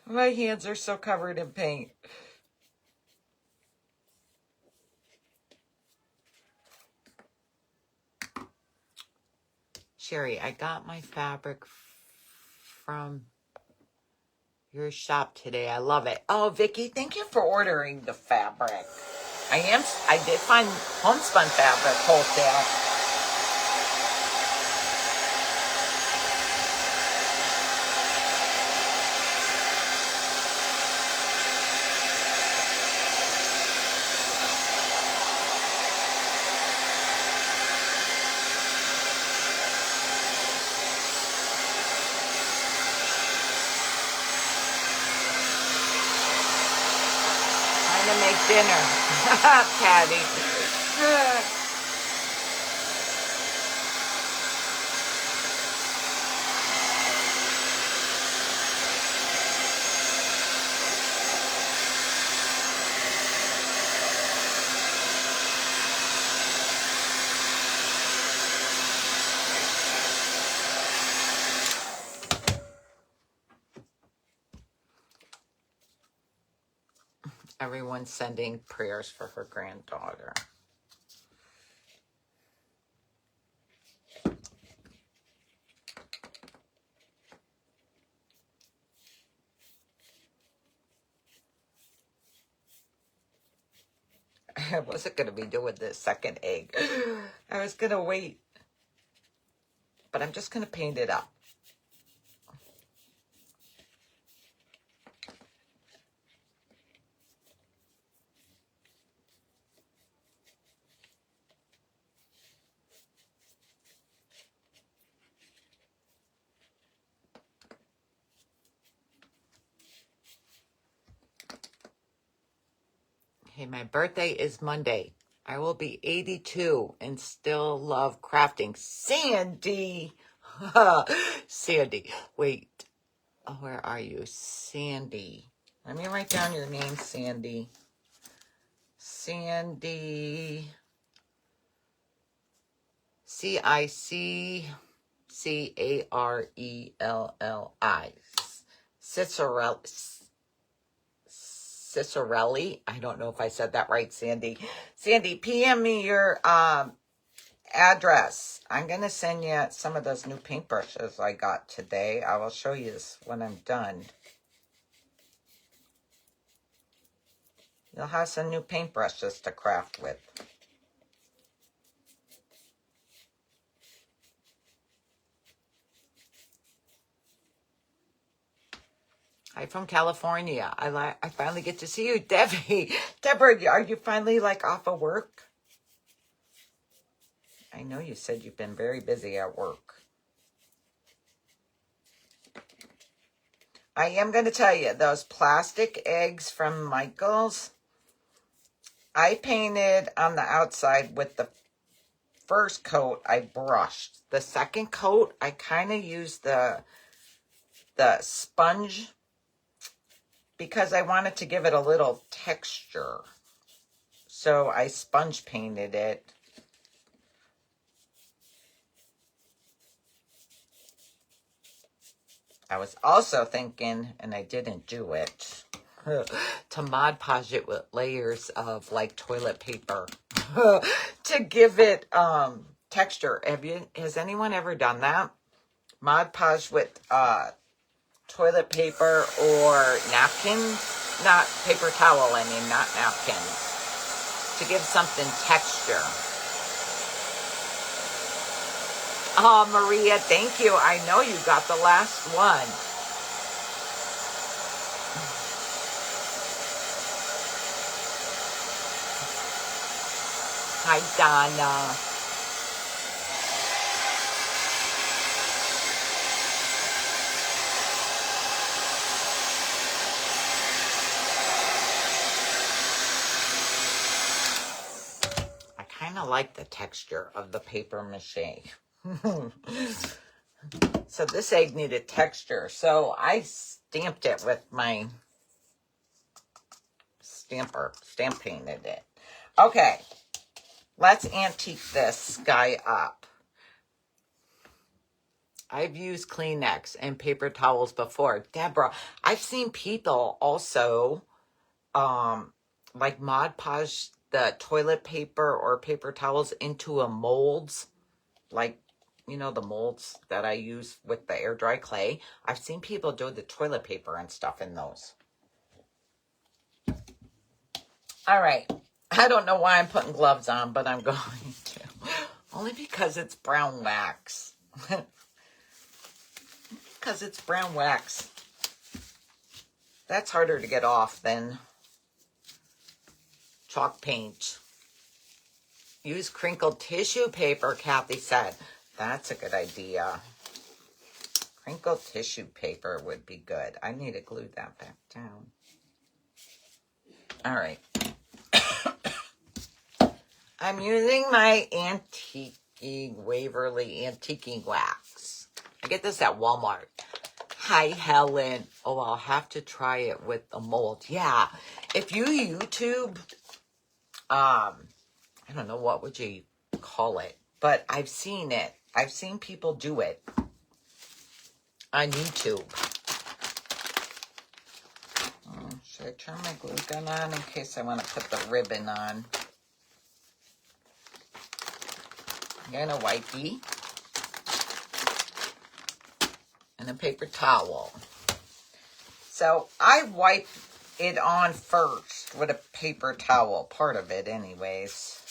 My hands are so covered in paint. Sherry, I got my fabric from your shop today. I love it. Oh, Vicky, thank you for ordering the fabric. I did find homespun fabric wholesale. To make dinner, Patty. Everyone's sending prayers for her granddaughter. I wasn't going to be doing this second egg. I was going to wait. But I'm just going to paint it up. Hey, my birthday is Monday. I will be 82 and still love crafting. Sandy! Sandy. Wait. Oh, where are you? Sandy. Let me write down your name, Sandy. Sandy. Ciccarelli. Cicarelli. I don't know if I said that right, Sandy. Sandy, PM me your address. I'm going to send you some of those new paintbrushes I got today. I will show you this when I'm done. You'll have some new paintbrushes to craft with. Hi from California. I finally get to see you, Debbie. Deborah, are you finally like off of work? I know you said you've been very busy at work. I am going to tell you, those plastic eggs from Michael's, I painted on the outside with the first coat I brushed. The second coat, I kind of used the sponge because I wanted to give it a little texture. So I sponge painted it. I was also thinking, and I didn't do it, to Mod Podge it with layers of like toilet paper to give it texture. Has anyone ever done that? Mod Podge with toilet paper or napkins, not paper towel, I mean, not napkins, to give something texture. Oh, Maria, thank you. I know you got the last one. Hi, Donna. I kind of like the texture of the paper mache. So this egg needed texture. So I stamped it with my stamper. Stamp painted it. Okay. Let's antique this guy up. I've used Kleenex and paper towels before. Deborah, I've seen people also like Mod Podge the toilet paper or paper towels into a molds, like, you know, the molds that I use with the air dry clay. I've seen people do the toilet paper and stuff in those. All right. I don't know why I'm putting gloves on, but I'm going to. Only because it's brown wax. Because it's brown wax. That's harder to get off than chalk paint. Use crinkled tissue paper, Kathy said. That's a good idea. Crinkled tissue paper would be good. I need to glue that back down. All right. I'm using my Waverly antiquing wax. I get this at Walmart. Hi, Helen. Oh, I'll have to try it with the mold. Yeah. If you YouTube, I don't know, what would you call it? But I've seen it. I've seen people do it on YouTube. Should I turn my glue gun on in case I want to put the ribbon on? And a wipey. And a paper towel. So I wipe it on first with a paper towel, part of it anyways.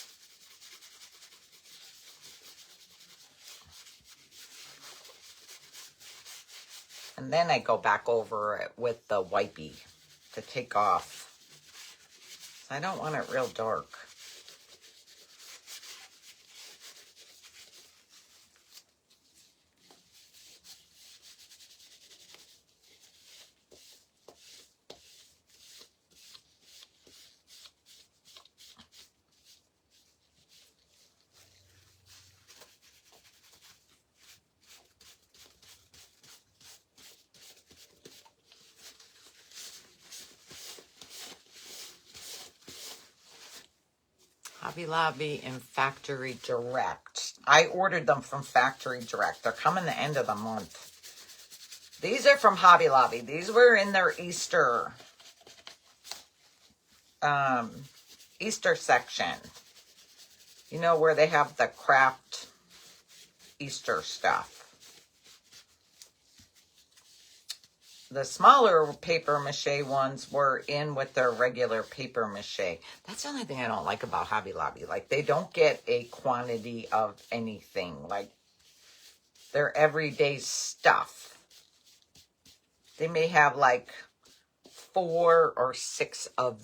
And then I go back over it with the wipey to take off. So I don't want it real dark. Hobby Lobby and Factory Direct. I ordered them from Factory Direct. They're coming the end of the month. These are from Hobby Lobby. These were in their Easter section. You know, where they have the craft Easter stuff. The smaller paper mache ones were in with their regular paper mache. That's the only thing I don't like about Hobby Lobby. Like, they don't get a quantity of anything. Like, their everyday stuff. They may have like 4 or 6 of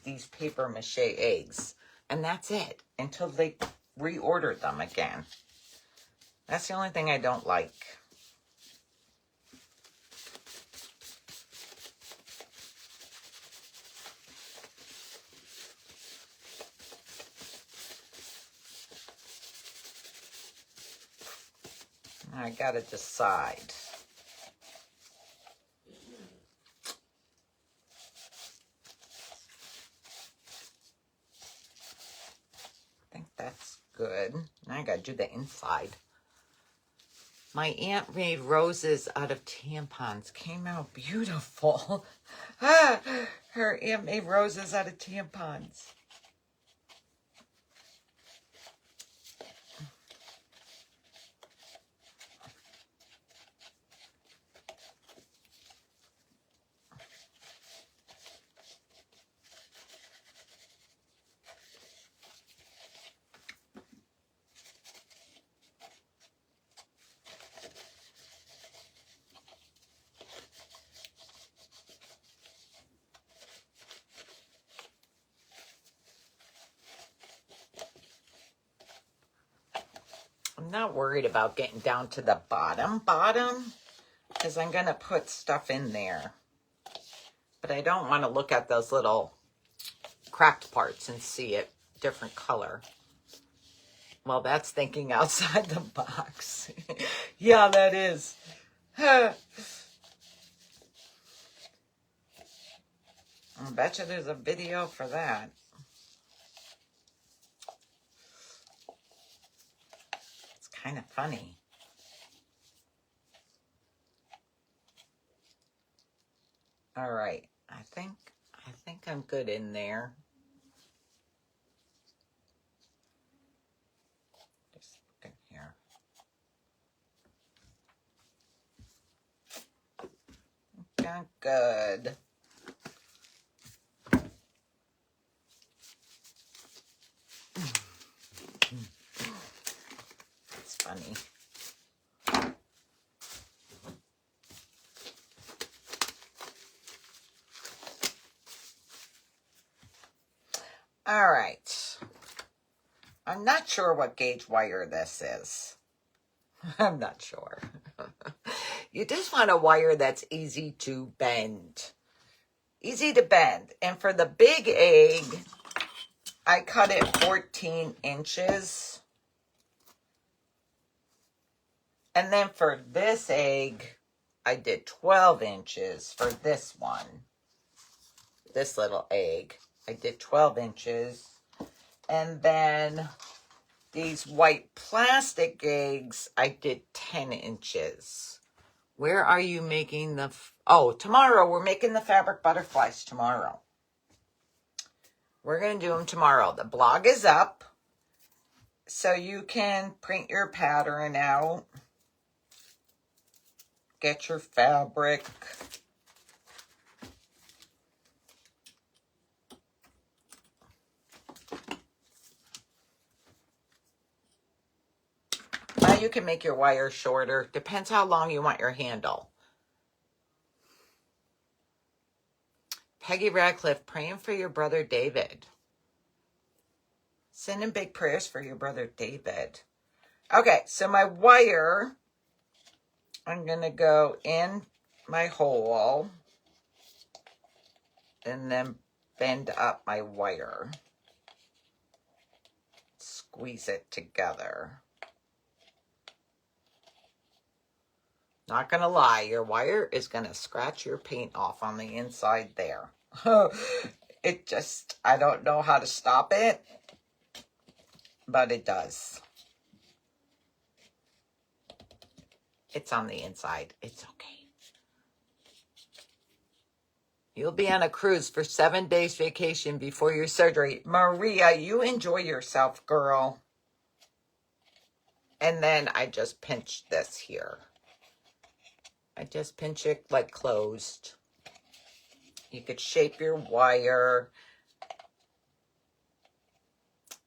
these paper mache eggs. And that's it. Until they reorder them again. That's the only thing I don't like. I gotta decide. I think that's good. Now I gotta do the inside. My aunt made roses out of tampons. Came out beautiful. Her aunt made roses out of tampons. I'm not worried about getting down to the bottom, because I'm going to put stuff in there. But I don't want to look at those little cracked parts and see it different color. Well, that's thinking outside the box. Yeah, that is. I bet you there's a video for that. It's kind of funny. All right. I think I'm good in there. Just look in here. Okay, good. It's funny. All right. I'm not sure what gauge wire this is. I'm not sure. You just want a wire that's easy to bend. Easy to bend. And for the big egg, I cut it 14 inches. And then for this egg, I did 12 inches for this one. This little egg. I did 12 inches. And then these white plastic eggs, I did 10 inches. Where are you making the... Oh, tomorrow. We're making the fabric butterflies tomorrow. We're going to do them tomorrow. The blog is up. So you can print your pattern out. Get your fabric. you can make your wire shorter. Depends how long you want your handle. Peggy Radcliffe, praying for your brother David. Sending big prayers for your brother David. Okay, so my wire, I'm going to go in my hole and then bend up my wire. Squeeze it together. Not going to lie, your wire is going to scratch your paint off on the inside there. It just, I don't know how to stop it, but it does. It's on the inside. It's okay. You'll be on a cruise for 7 days vacation before your surgery. Maria, you enjoy yourself, girl. And then I just pinch this here. I just pinch it like closed. You could shape your wire.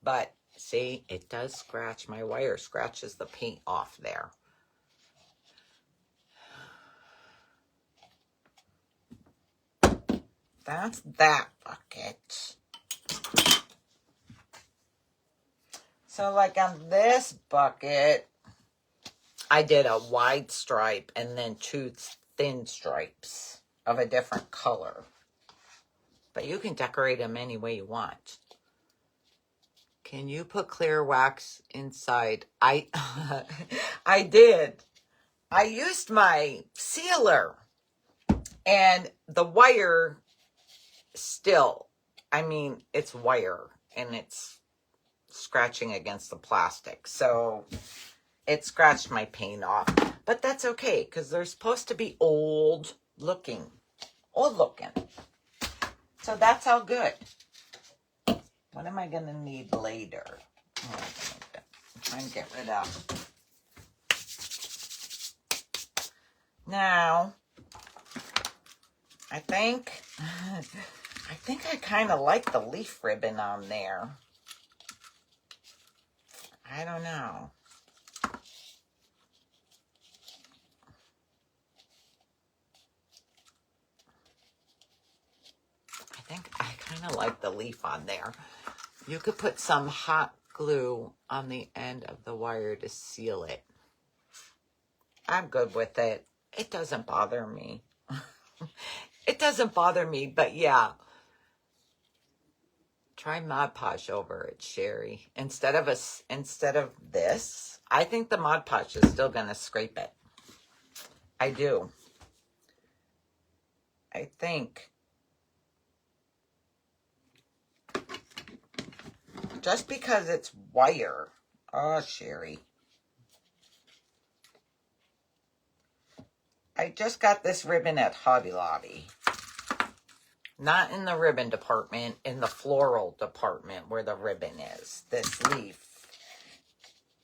But see, it does scratch. My wire scratches the paint off there. That's that bucket. So like on this bucket, I did a wide stripe and then 2 thin stripes of a different color. But you can decorate them any way you want. Can you put clear wax inside? I did. I used my sealer and the wire still, I mean, it's wire and it's scratching against the plastic. So it scratched my paint off, but that's okay because they're supposed to be old looking. So that's all good. What am I going to need later? Oh, I'm trying to get rid of. Now, I think I kind of like the leaf ribbon on there. I don't know. I think I kind of like the leaf on there. You could put some hot glue on the end of the wire to seal it. I'm good with it. It doesn't bother me. It doesn't bother me, but yeah. Try Mod Podge over it, Sherry. Instead of this, I think the Mod Podge is still going to scrape it. I do. I think. Just because it's wire. Oh, Sherry. I just got this ribbon at Hobby Lobby. Not in the ribbon department, in the floral department where the ribbon is. This leaf.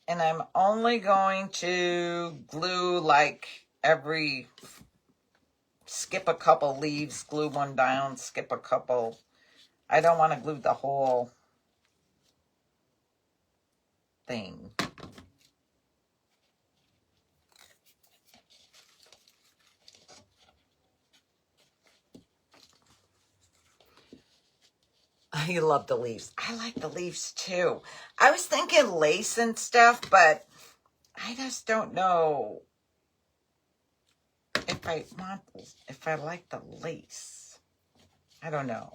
And I'm only going to glue like skip a couple leaves, glue one down, skip a couple. I don't want to glue the whole thing. You love the leaves. I like the leaves too. I was thinking lace and stuff, but I just don't know if I like the lace. I don't know.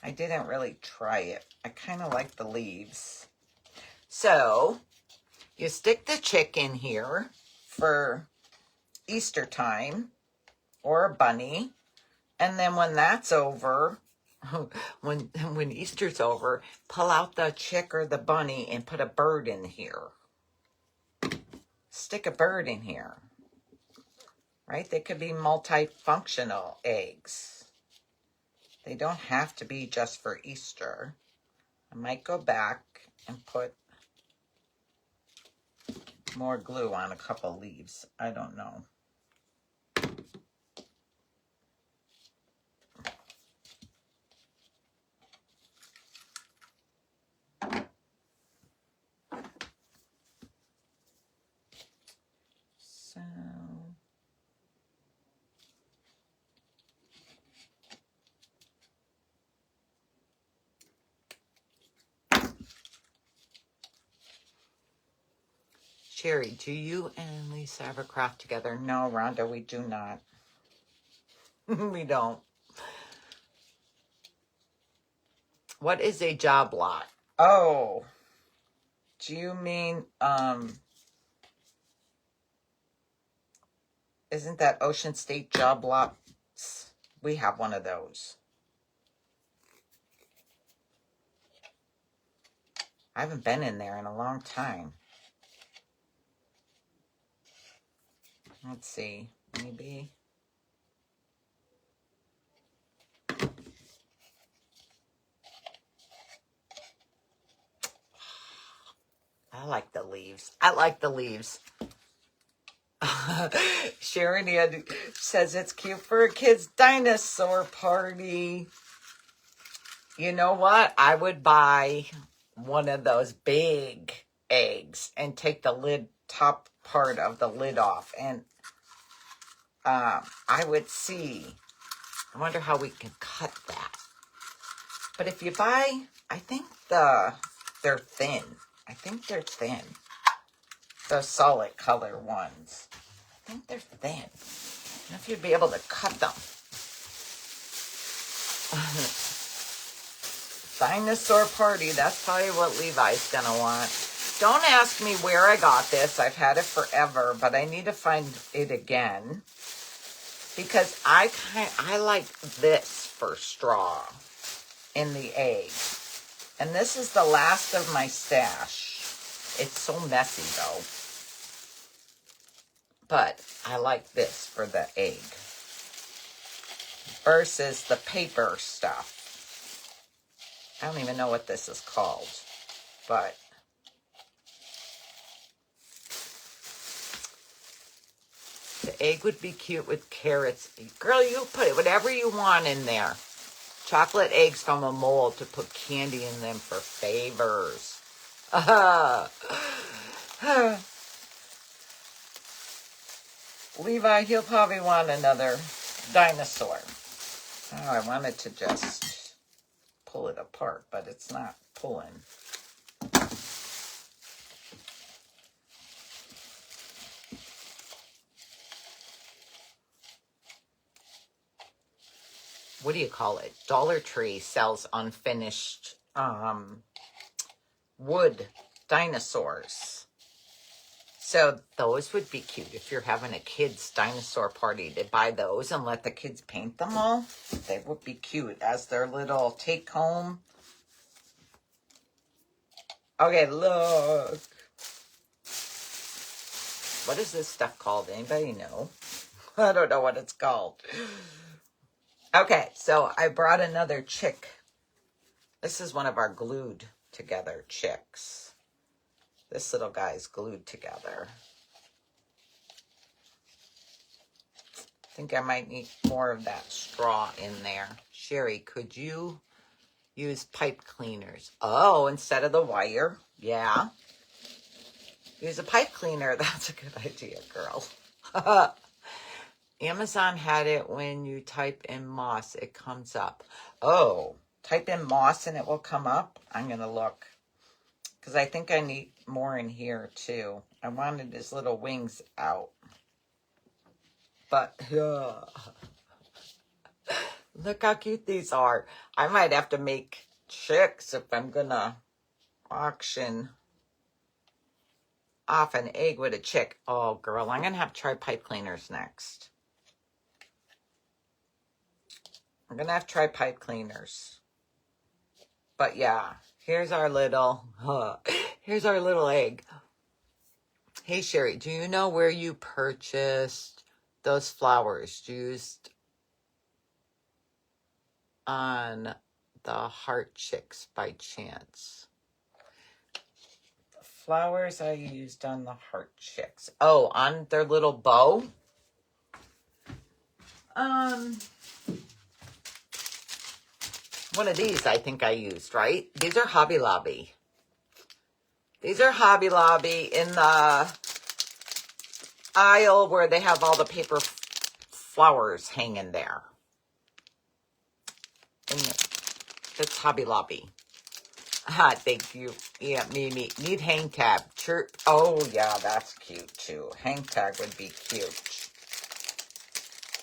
I didn't really try it. I kind of like the leaves. So you stick the chick in here for Easter time or a bunny. And then when that's over, when Easter's over, pull out the chick or the bunny and put a bird in here. Stick a bird in here. Right? They could be multifunctional eggs. They don't have to be just for Easter. I might go back and put more glue on a couple leaves. I don't know. Sherry, do you and Lisa ever craft together? No, Rhonda, we do not. We don't. What is a job lot? Oh, do you mean, isn't that Ocean State job lots? We have one of those. I haven't been in there in a long time. Let's see, maybe. I like the leaves. I like the leaves. Sharon says it's cute for a kid's dinosaur party. You know what? I would buy one of those big eggs and take the top part of the lid off. And I would see. I wonder how we can cut that. But if you buy, I think they're thin. I think they're thin. The solid color ones. I think they're thin. I don't know if you'd be able to cut them. Dinosaur party. That's probably what Levi's going to want. Don't ask me where I got this. I've had it forever, but I need to find it again. Because I like this for straw in the egg. And this is the last of my stash. It's so messy though. But I like this for the egg. Versus the paper stuff. I don't even know what this is called. But the egg would be cute with carrots. Girl, you put it whatever you want in there. Chocolate eggs from a mold to put candy in them for favors. Levi, he'll probably want another dinosaur. Oh, I wanted to just pull it apart, but it's not pulling. What do you call it? Dollar Tree sells unfinished wood dinosaurs. So those would be cute if you're having a kid's dinosaur party to buy those and let the kids paint them all. They would be cute as their little take home. Okay, look. What is this stuff called? Anybody know? I don't know what it's called. Okay, so I brought another chick. This is one of our glued together chicks. This little guy's glued together. I think I might need more of that straw in there. Sherry, could you use pipe cleaners? Oh, instead of the wire? Yeah. Use a pipe cleaner. That's a good idea, girl. Amazon had it when you type in Moss, it comes up. Oh, type in Moss and it will come up? I'm going to look. Because I think I need more in here, too. I wanted his little wings out. But, look how cute these are. I might have to make chicks if I'm going to auction off an egg with a chick. Oh, girl, I'm going to have to try pipe cleaners next. I'm going to have to try pipe cleaners. But, yeah. Here's our little egg. Hey, Sherry, do you know where you purchased those flowers used on the Heart Chicks by chance? The flowers I used on the Heart Chicks. Oh, on their little bow? One of these I think I used, right? These are Hobby Lobby. These are Hobby Lobby in the aisle where they have all the paper flowers hanging there. And it's Hobby Lobby. Ah, thank you. Yeah, Mimi. Need hang tag. Chirp. Oh, yeah, that's cute too. Hang tag would be cute.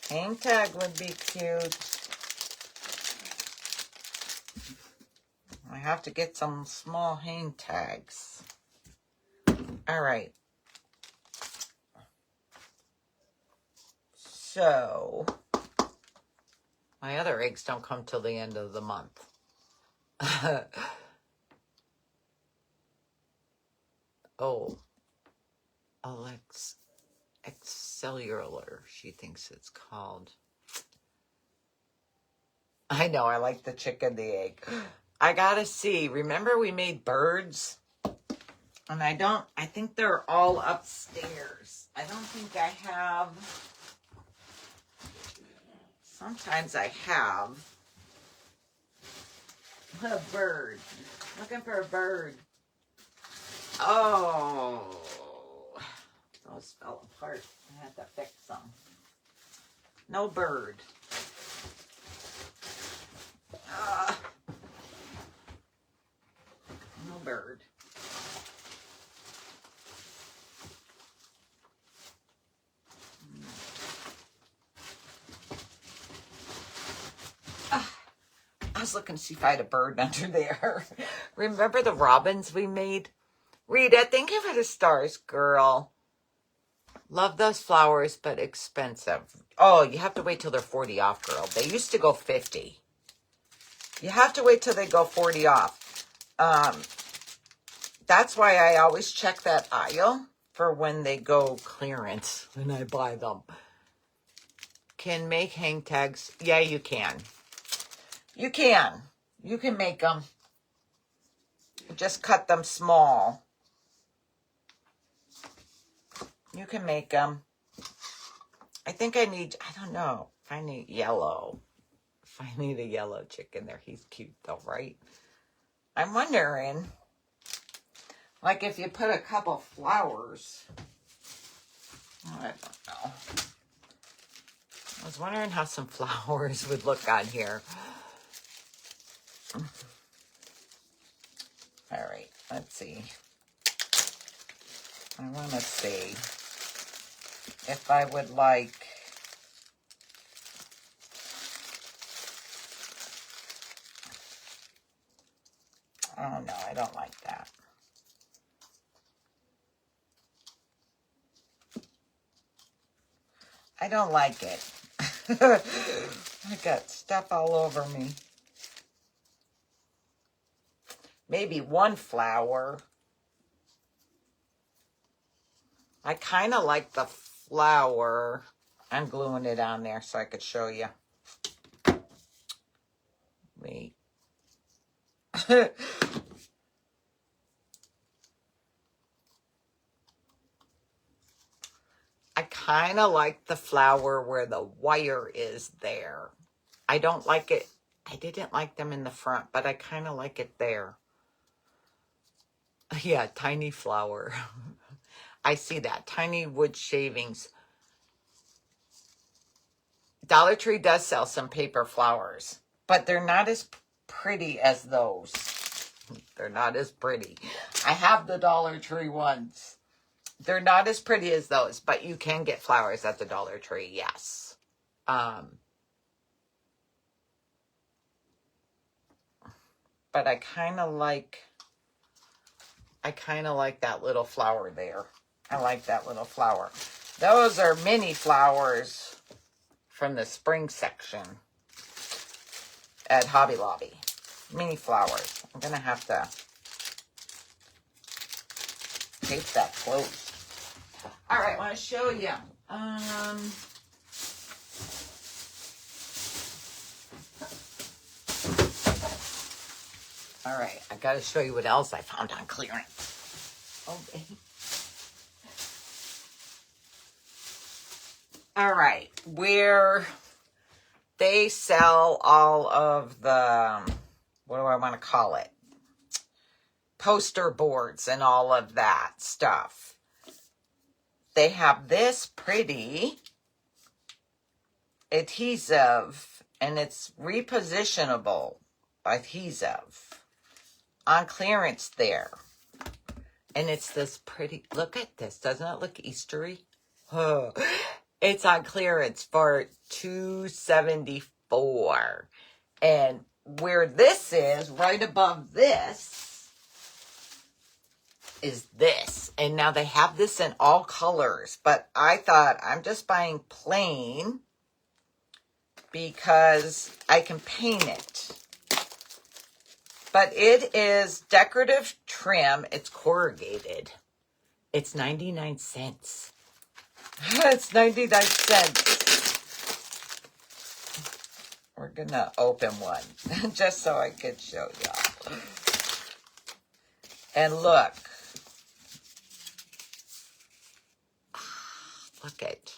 Hang tag would be cute. I have to get some small hang tags. All right. So, my other eggs don't come till the end of the month. Oh, Excellular, she thinks it's called. I know, I like the chicken, the egg. I gotta see. Remember we made birds? And I think they're all upstairs. I don't think I have. Sometimes I have. A bird. Looking for a bird. Oh. Those fell apart. I had to fix them. No bird. No bird. I was looking to see if I had a bird under there. Remember the robins we made? Rita, thank you for the stars, girl. Love those flowers, but expensive. Oh, you have to wait till they're 40 off, girl. They used to go 50. You have to wait till they go 40 off. That's why I always check that aisle for when they go clearance when I buy them. Can make hang tags? Yeah, you can. You can. You can make them. Just cut them small. You can make them. I think I don't know if I need yellow. If I need a yellow chicken there. He's cute though, right? I'm wondering, like if you put a couple flowers. I don't know. I was wondering how some flowers would look on here. All right, let's see. I want to see if I would like. Oh no, I don't like that. I don't like it. I got stuff all over me. Maybe one flower. I kind of like the flower. I'm gluing it on there so I could show you. Wait. I kind of like the flower where the wire is there. I don't like it. I didn't like them in the front, but I kind of like it there. Yeah, tiny flower. I see that. Tiny wood shavings. Dollar Tree does sell some paper flowers, but they're not as pretty as those. They're not as pretty. I have the Dollar Tree ones. They're not as pretty as those, but you can get flowers at the Dollar Tree, yes. But I kind of like that little flower there. I like that little flower. Those are mini flowers from the spring section at Hobby Lobby. Mini flowers. I'm going to have to tape that closed. All right, I want to show you. All right, I got to show you what else I found on clearance. Okay. All right, where they sell all of the, what do I want to call it? Poster boards and all of that stuff. They have this pretty adhesive, and it's repositionable adhesive. on clearance there. And it's this pretty, look at this. Doesn't it look Eastery? Oh, it's on clearance for $274. And where this is, right above this, is this. And now they have this in all colors. But I thought, I'm just buying plain because I can paint it. But it is decorative trim. It's corrugated. It's 99 cents. It's 99 cents. We're going to open one just so I can show y'all. And look. Look it.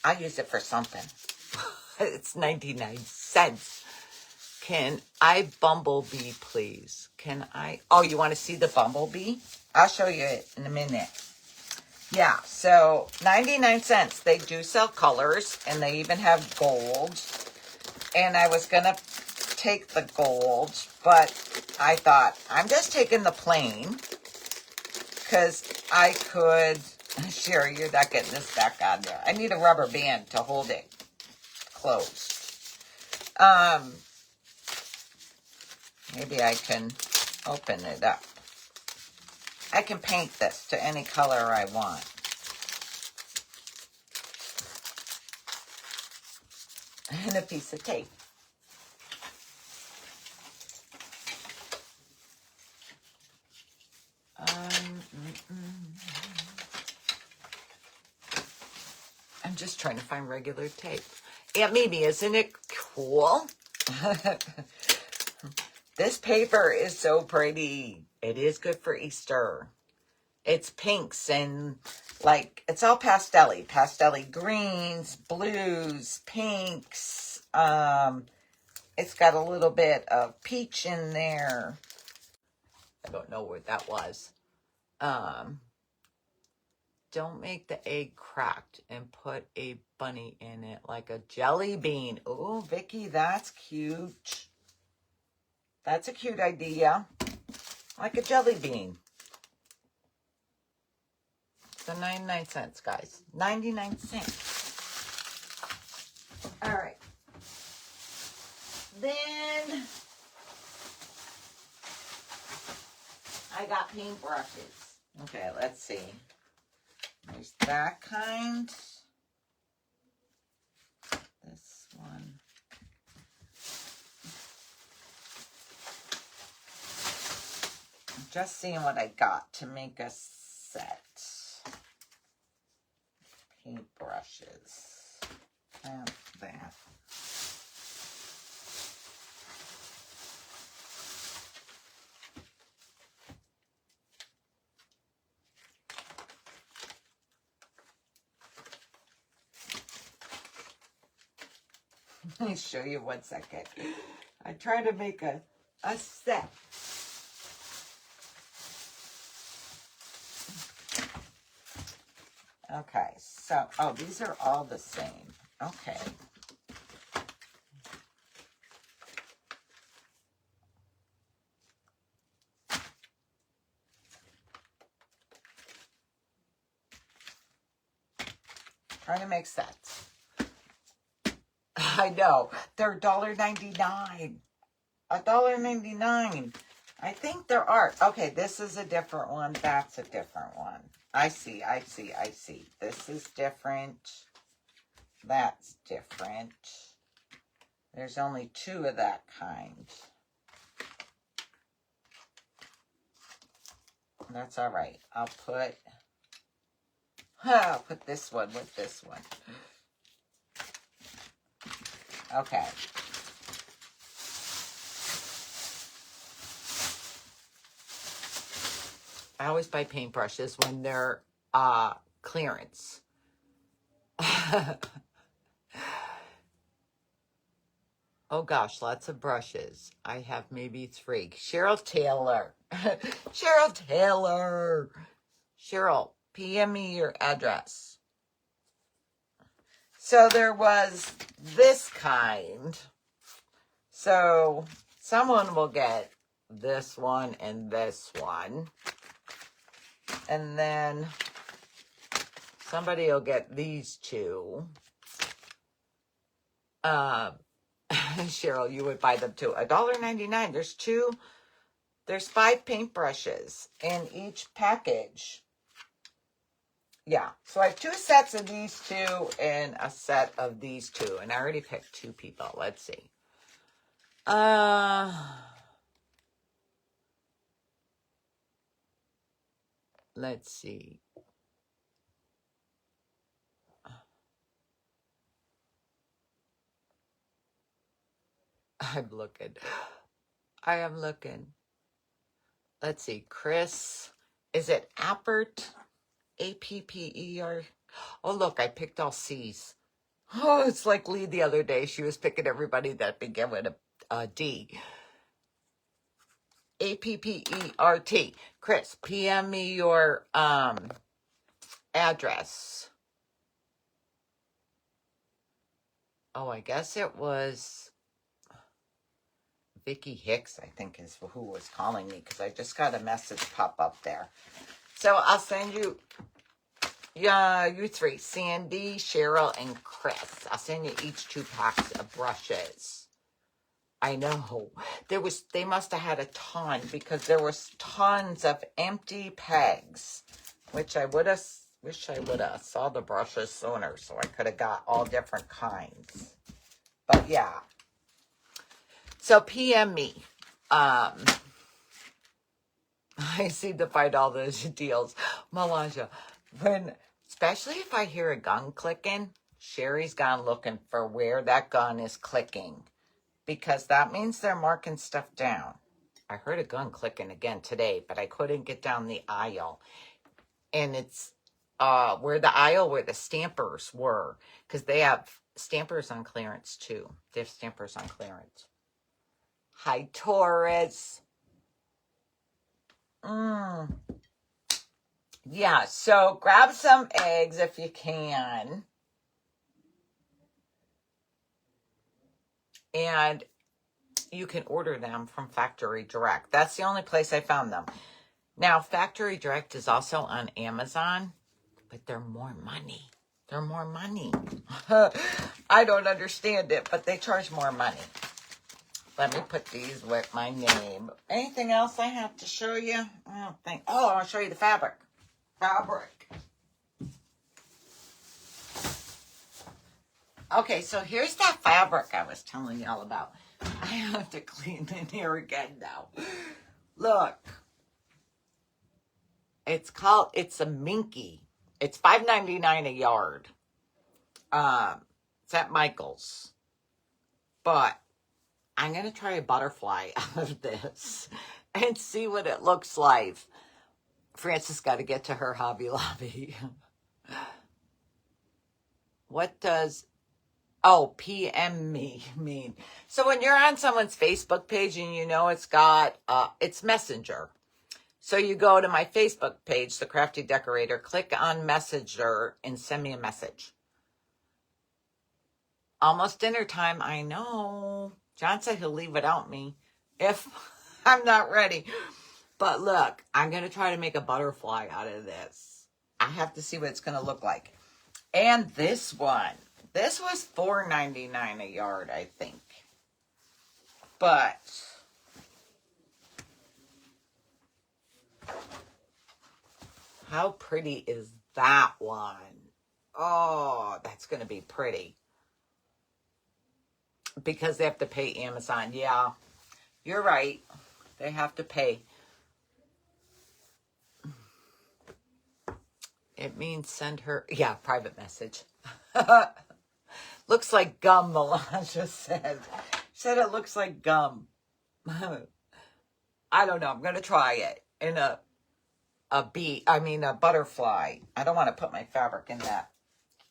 I use it for something. It's 99 cents. Can I bumblebee, please? Can I? Oh, you want to see the bumblebee? I'll show you it in a minute. Yeah, so 99 cents. They do sell colors, and they even have gold. And I was going to take the gold, but I thought, I'm just taking the plain because I could... Sherry, you're not getting this back on there. I need a rubber band to hold it closed. Maybe I can open it up. I can paint this to any color I want. And a piece of tape. I'm just trying to find regular tape. Aunt Mimi, isn't it cool? This paper is so pretty. It is good for Easter. It's pinks and like, it's all pastel-y. Pastel-y greens, blues, pinks. It's got a little bit of peach in there. I don't know what that was. Don't make the egg cracked and put a bunny in it like a jelly bean. Oh, Vicky, that's cute. That's a cute idea. Like a jelly bean. So 99 cents, guys. 99 cents. All right. Then I got paintbrushes. Okay, let's see. There's that kind. This one. I'm just seeing what I got to make a set. Paintbrushes. And that. Let me show you 1 second. I try to make a set. Okay, so, oh, these are all the same. Okay. Trying to make sets. I know. They're $1.99. $1.99. I think there are. Okay, this is a different one. That's a different one. I see. This is different. That's different. There's only 2 of that kind. That's all right. I'll put this one with this one. Okay. I always buy paintbrushes when they're clearance. Oh gosh, lots of brushes. I have maybe 3. Cheryl Taylor. Cheryl Taylor. Cheryl, PM me your address. So there was this kind. So someone will get this one and this one. And then somebody will get these two. Cheryl, you would buy them too. $1.99. There's two. There's 5 paintbrushes in each package. Yeah. So I have 2 sets of these two and a set of these two. And I already picked 2 people. Let's see. Let's see. I'm looking. I am looking. Let's see. Chris. Is it Appert? A-P-P-E-R. Oh, look. I picked all C's. Oh, it's like Lee the other day. She was picking everybody that began with a D. A-P-P-E-R-T. Chris, PM me your address. Oh, I guess it was Vicky Hicks, I think is who was calling me, because I just got a message pop up there. So I'll send you, you 3, Sandy, Cheryl, and Chris. I'll send you each 2 packs of brushes. I know. They must have had a ton, because there was tons of empty pegs, which I wish I would have saw the brushes sooner so I could have got all different kinds. But yeah. So PM me. I seem to find all those deals. Melangia, especially if I hear a gun clicking, Sherry's gone looking for where that gun is clicking, because that means they're marking stuff down. I heard a gun clicking again today, but I couldn't get down the aisle. And it's where the stampers were, because they have stampers on clearance too. They have stampers on clearance. Hi, Taurus. Yeah, so grab some eggs if you can. And you can order them from Factory Direct. That's the only place I found them. Now, Factory Direct is also on Amazon, but they're more money. They're more money. I don't understand it, but they charge more money. Let me put these with my name. Anything else I have to show you? I don't think. Oh, I'll show you the fabric. Okay, so here's that fabric I was telling y'all about. I have to clean in here again now. Look. It's a Minky. It's $5.99 a yard. It's at Michael's. But I'm going to try a butterfly out of this and see what it looks like. Francis got to get to her Hobby Lobby. What does, PM me mean? So when you're on someone's Facebook page and you know it's got, it's Messenger. So you go to my Facebook page, The Crafty Decorator, click on Messenger and send me a message. Almost dinner time, I know. John said he'll leave without me if I'm not ready. But look, I'm going to try to make a butterfly out of this. I have to see what it's going to look like. And this one. This was $4.99 a yard, I think. But how pretty is that one? Oh, that's going to be pretty. Because they have to pay Amazon. Yeah, you're right. They have to pay. It means send her, private message. Looks like gum, Melangia said. She said it looks like gum. I don't know. I'm going to try it in a butterfly. I don't want to put my fabric in that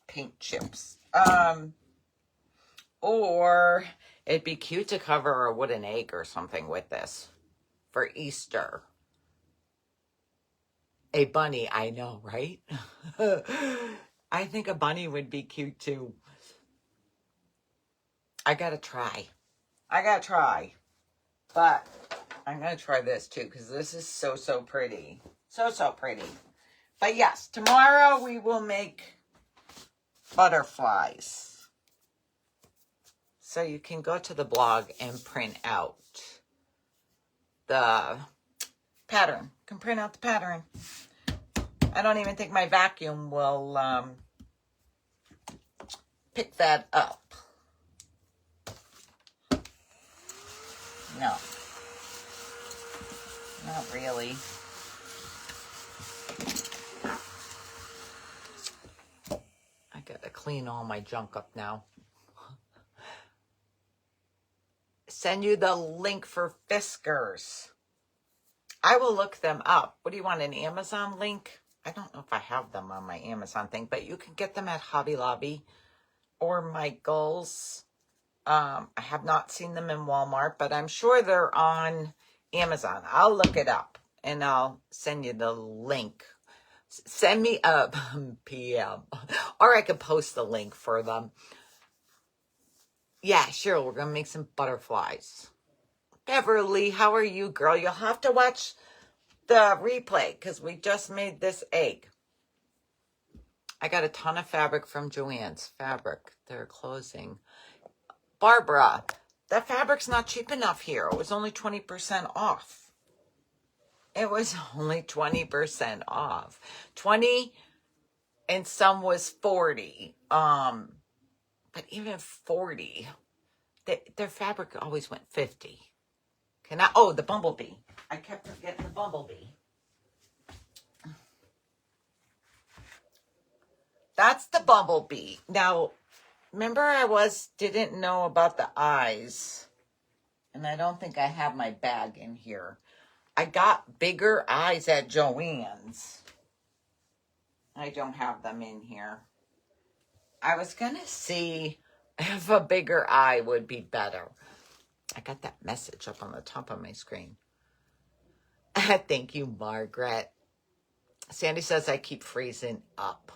paint chips. Or it'd be cute to cover a wooden egg or something with this for Easter. A bunny, I know, right? I think a bunny would be cute too. I gotta try. But I'm going to try this too because this is so, so pretty. So, so pretty. But yes, tomorrow we will make butterflies. So you can go to the blog and print out the pattern. You can print out the pattern. I don't even think my vacuum will pick that up. No. Not really. I gotta clean all my junk up now. Send you the link for Fiskars. I will look them up. What do you want, an Amazon link? I don't know if I have them on my Amazon thing, but you can get them at Hobby Lobby or Michael's. I have not seen them in Walmart, but I'm sure they're on Amazon. I'll look it up and I'll send you the link. Send me a PM, or I could post the link for them. Yeah, sure, we're going to make some butterflies. Beverly, how are you, girl? You'll have to watch the replay because we just made this egg. I got a ton of fabric from Joann's Fabric. They're closing. Barbara, the fabric's not cheap enough here. It was only 20% off. It was only 20% off. 20 and some was 40. But even 40, their fabric always went 50. Oh, the bumblebee. I kept forgetting the bumblebee. That's the bumblebee. Now, remember I didn't know about the eyes. And I don't think I have my bag in here. I got bigger eyes at Joann's. I don't have them in here. I was going to see if a bigger eye would be better. I got that message up on the top of my screen. Thank you, Margaret. Sandy says I keep freezing up.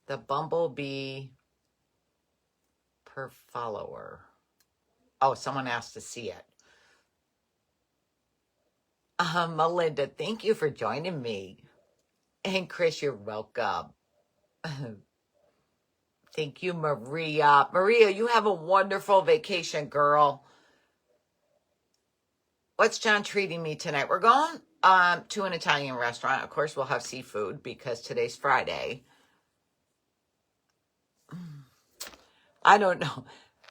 The bumblebee per follower. Oh, someone asked to see it. Melinda, thank you for joining me. And Chris, you're welcome. Thank you, Maria. Maria, you have a wonderful vacation, girl. What's John treating me tonight? We're going to an Italian restaurant. Of course, we'll have seafood because today's Friday. I don't know.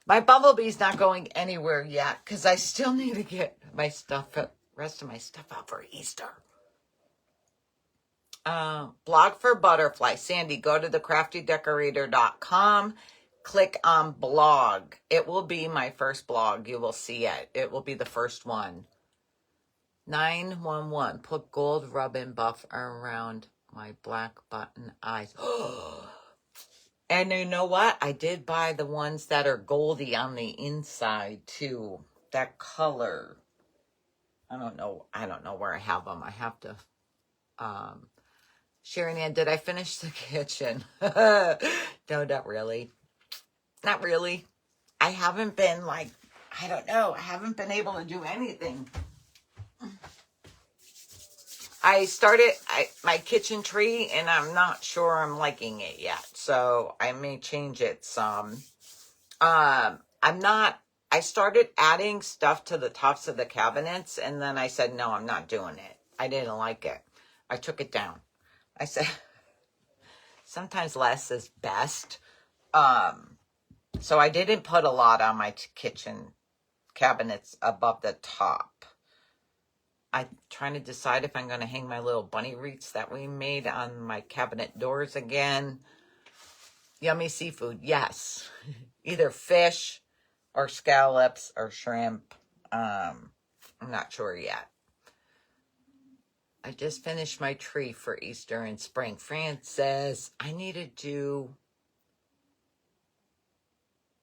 My bumblebee's not going anywhere yet because I still need to get my rest of my stuff out for Easter. Blog for butterfly. Sandy, go to thecraftydecorator.com. Click on blog. It will be my first blog. You will see it. It will be the first one. 911. Put gold rub-in buff around my black button eyes. And you know what? I did buy the ones that are goldy on the inside too. That color. I don't know where I have them. I have to Sharon Ann, did I finish the kitchen? No, not really. Not really. I haven't been I haven't been able to do anything. I started my kitchen tree and I'm not sure I'm liking it yet. So I may change it some. I started adding stuff to the tops of the cabinets and then I said, no, I'm not doing it. I didn't like it. I took it down. I said, sometimes less is best. So I didn't put a lot on my kitchen cabinets above the top. I'm trying to decide if I'm going to hang my little bunny wreaths that we made on my cabinet doors again. Yummy seafood, yes. Either fish or scallops or shrimp. I'm not sure yet. I just finished my tree for Easter and spring. Fran says, I need to do...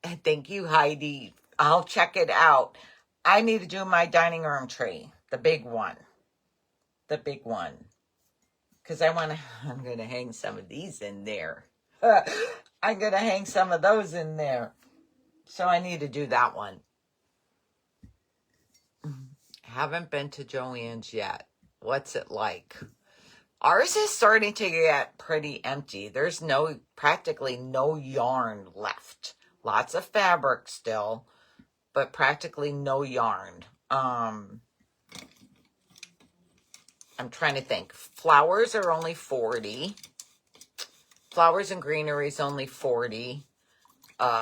And thank you, Heidi. I'll check it out. I need to do my dining room tree. The big one. The big one. Because I'm going to hang some of these in there. I'm going to hang some of those in there. So I need to do that one. haven't been to Joann's yet. What's it like? Ours is starting to get pretty empty. There's practically no yarn left. Lots of fabric still, but practically no yarn. I'm trying to think. Flowers are only 40. Flowers and greenery is only 40.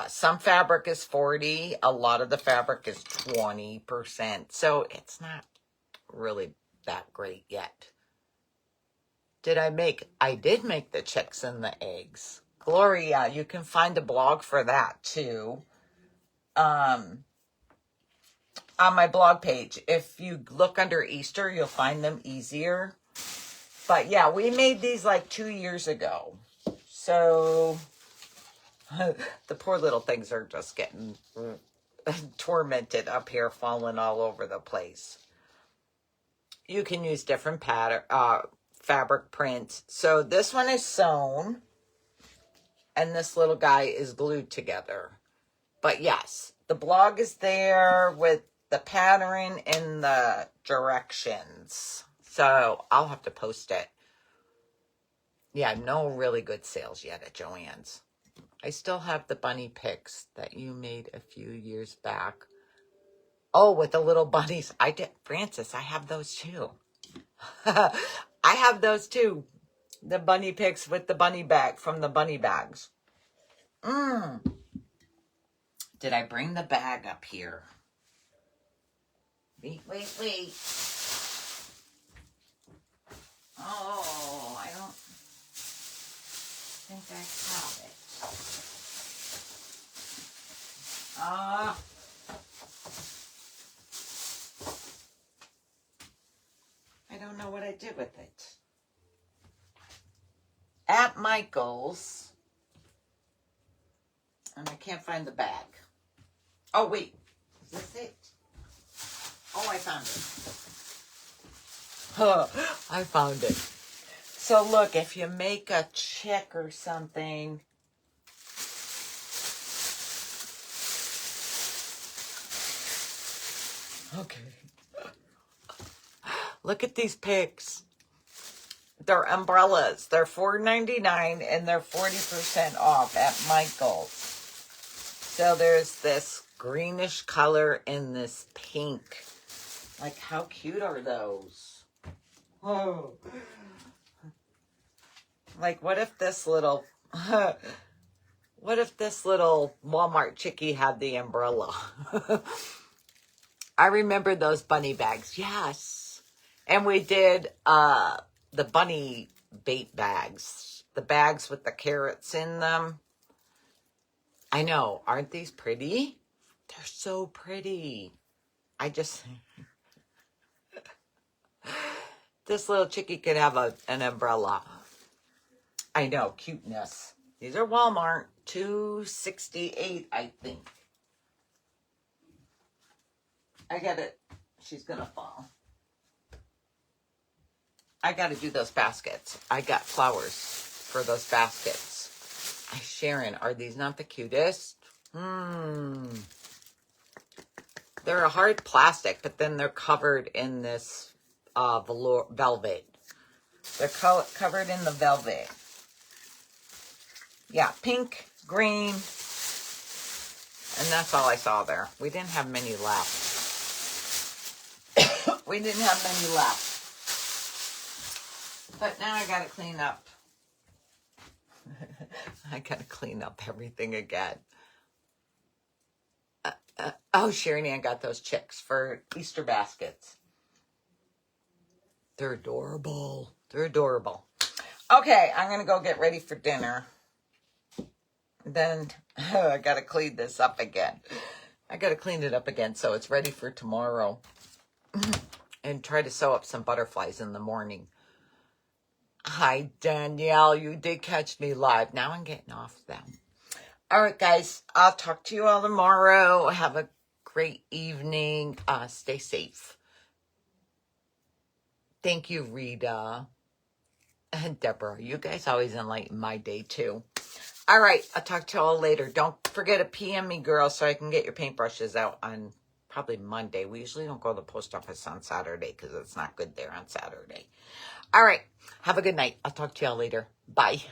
Some fabric is 40. A lot of the fabric is 20%. So it's not really that great yet. I did make the chicks and the eggs. Gloria, you can find a blog for that too. On my blog page. If you look under Easter, you'll find them easier. But yeah, we made these like 2 years ago. So the poor little things are just getting tormented up here, falling all over the place. You can use different fabric prints. So this one is sewn, and this little guy is glued together. But yes, the blog is there with the pattern and the directions. So I'll have to post it. Yeah, no really good sales yet at Joann's. I still have the bunny pics that you made a few years back. Oh, with the little bunnies. I did, Francis, I have those too. I have those too. The bunny pics with the bunny bag from the bunny bags. Did I bring the bag up here? Wait. Oh, I don't think I have it. I don't know what I did with it. At Michael's. And I can't find the bag. Oh, wait. Is this it? Oh, I found it. I found it. So look, if you make a check or something. Okay. Look at these pics. They're umbrellas. They're $4.99 and they're 40% off at Michael's. So there's this greenish color and this pink. Like, how cute are those? Oh. Like, what if this little Walmart chickie had the umbrella? I remember those bunny bags. Yes. And we did the bunny bait bags. The bags with the carrots in them. I know. Aren't these pretty? They're so pretty. This little chickie could have an umbrella. I know. Cuteness. These are Walmart. $2.68, I think. I get it. She's going to fall. I got to do those baskets. I got flowers for those baskets. Sharon, are these not the cutest? They're a hard plastic, but then they're covered in this velvet. They're covered in the velvet. Yeah, pink, green, and that's all I saw there. We didn't have many left. But now I got to clean up. I got to clean up everything again. Sharon Ann got those chicks for Easter baskets. They're adorable. Okay, I'm going to go get ready for dinner. Then I got to clean this up again. I got to clean it up again so it's ready for tomorrow. And try to sew up some butterflies in the morning. Hi, Danielle. You did catch me live. Now I'm getting off them. All right, guys. I'll talk to you all tomorrow. Have a great evening. Stay safe. Thank you, Rita. And Deborah. You guys always enlighten my day, too. All right. I'll talk to you all later. Don't forget to PM me, girl, so I can get your paintbrushes out on probably Monday. We usually don't go to the post office on Saturday because it's not good there on Saturday. All right. Have a good night. I'll talk to y'all later. Bye.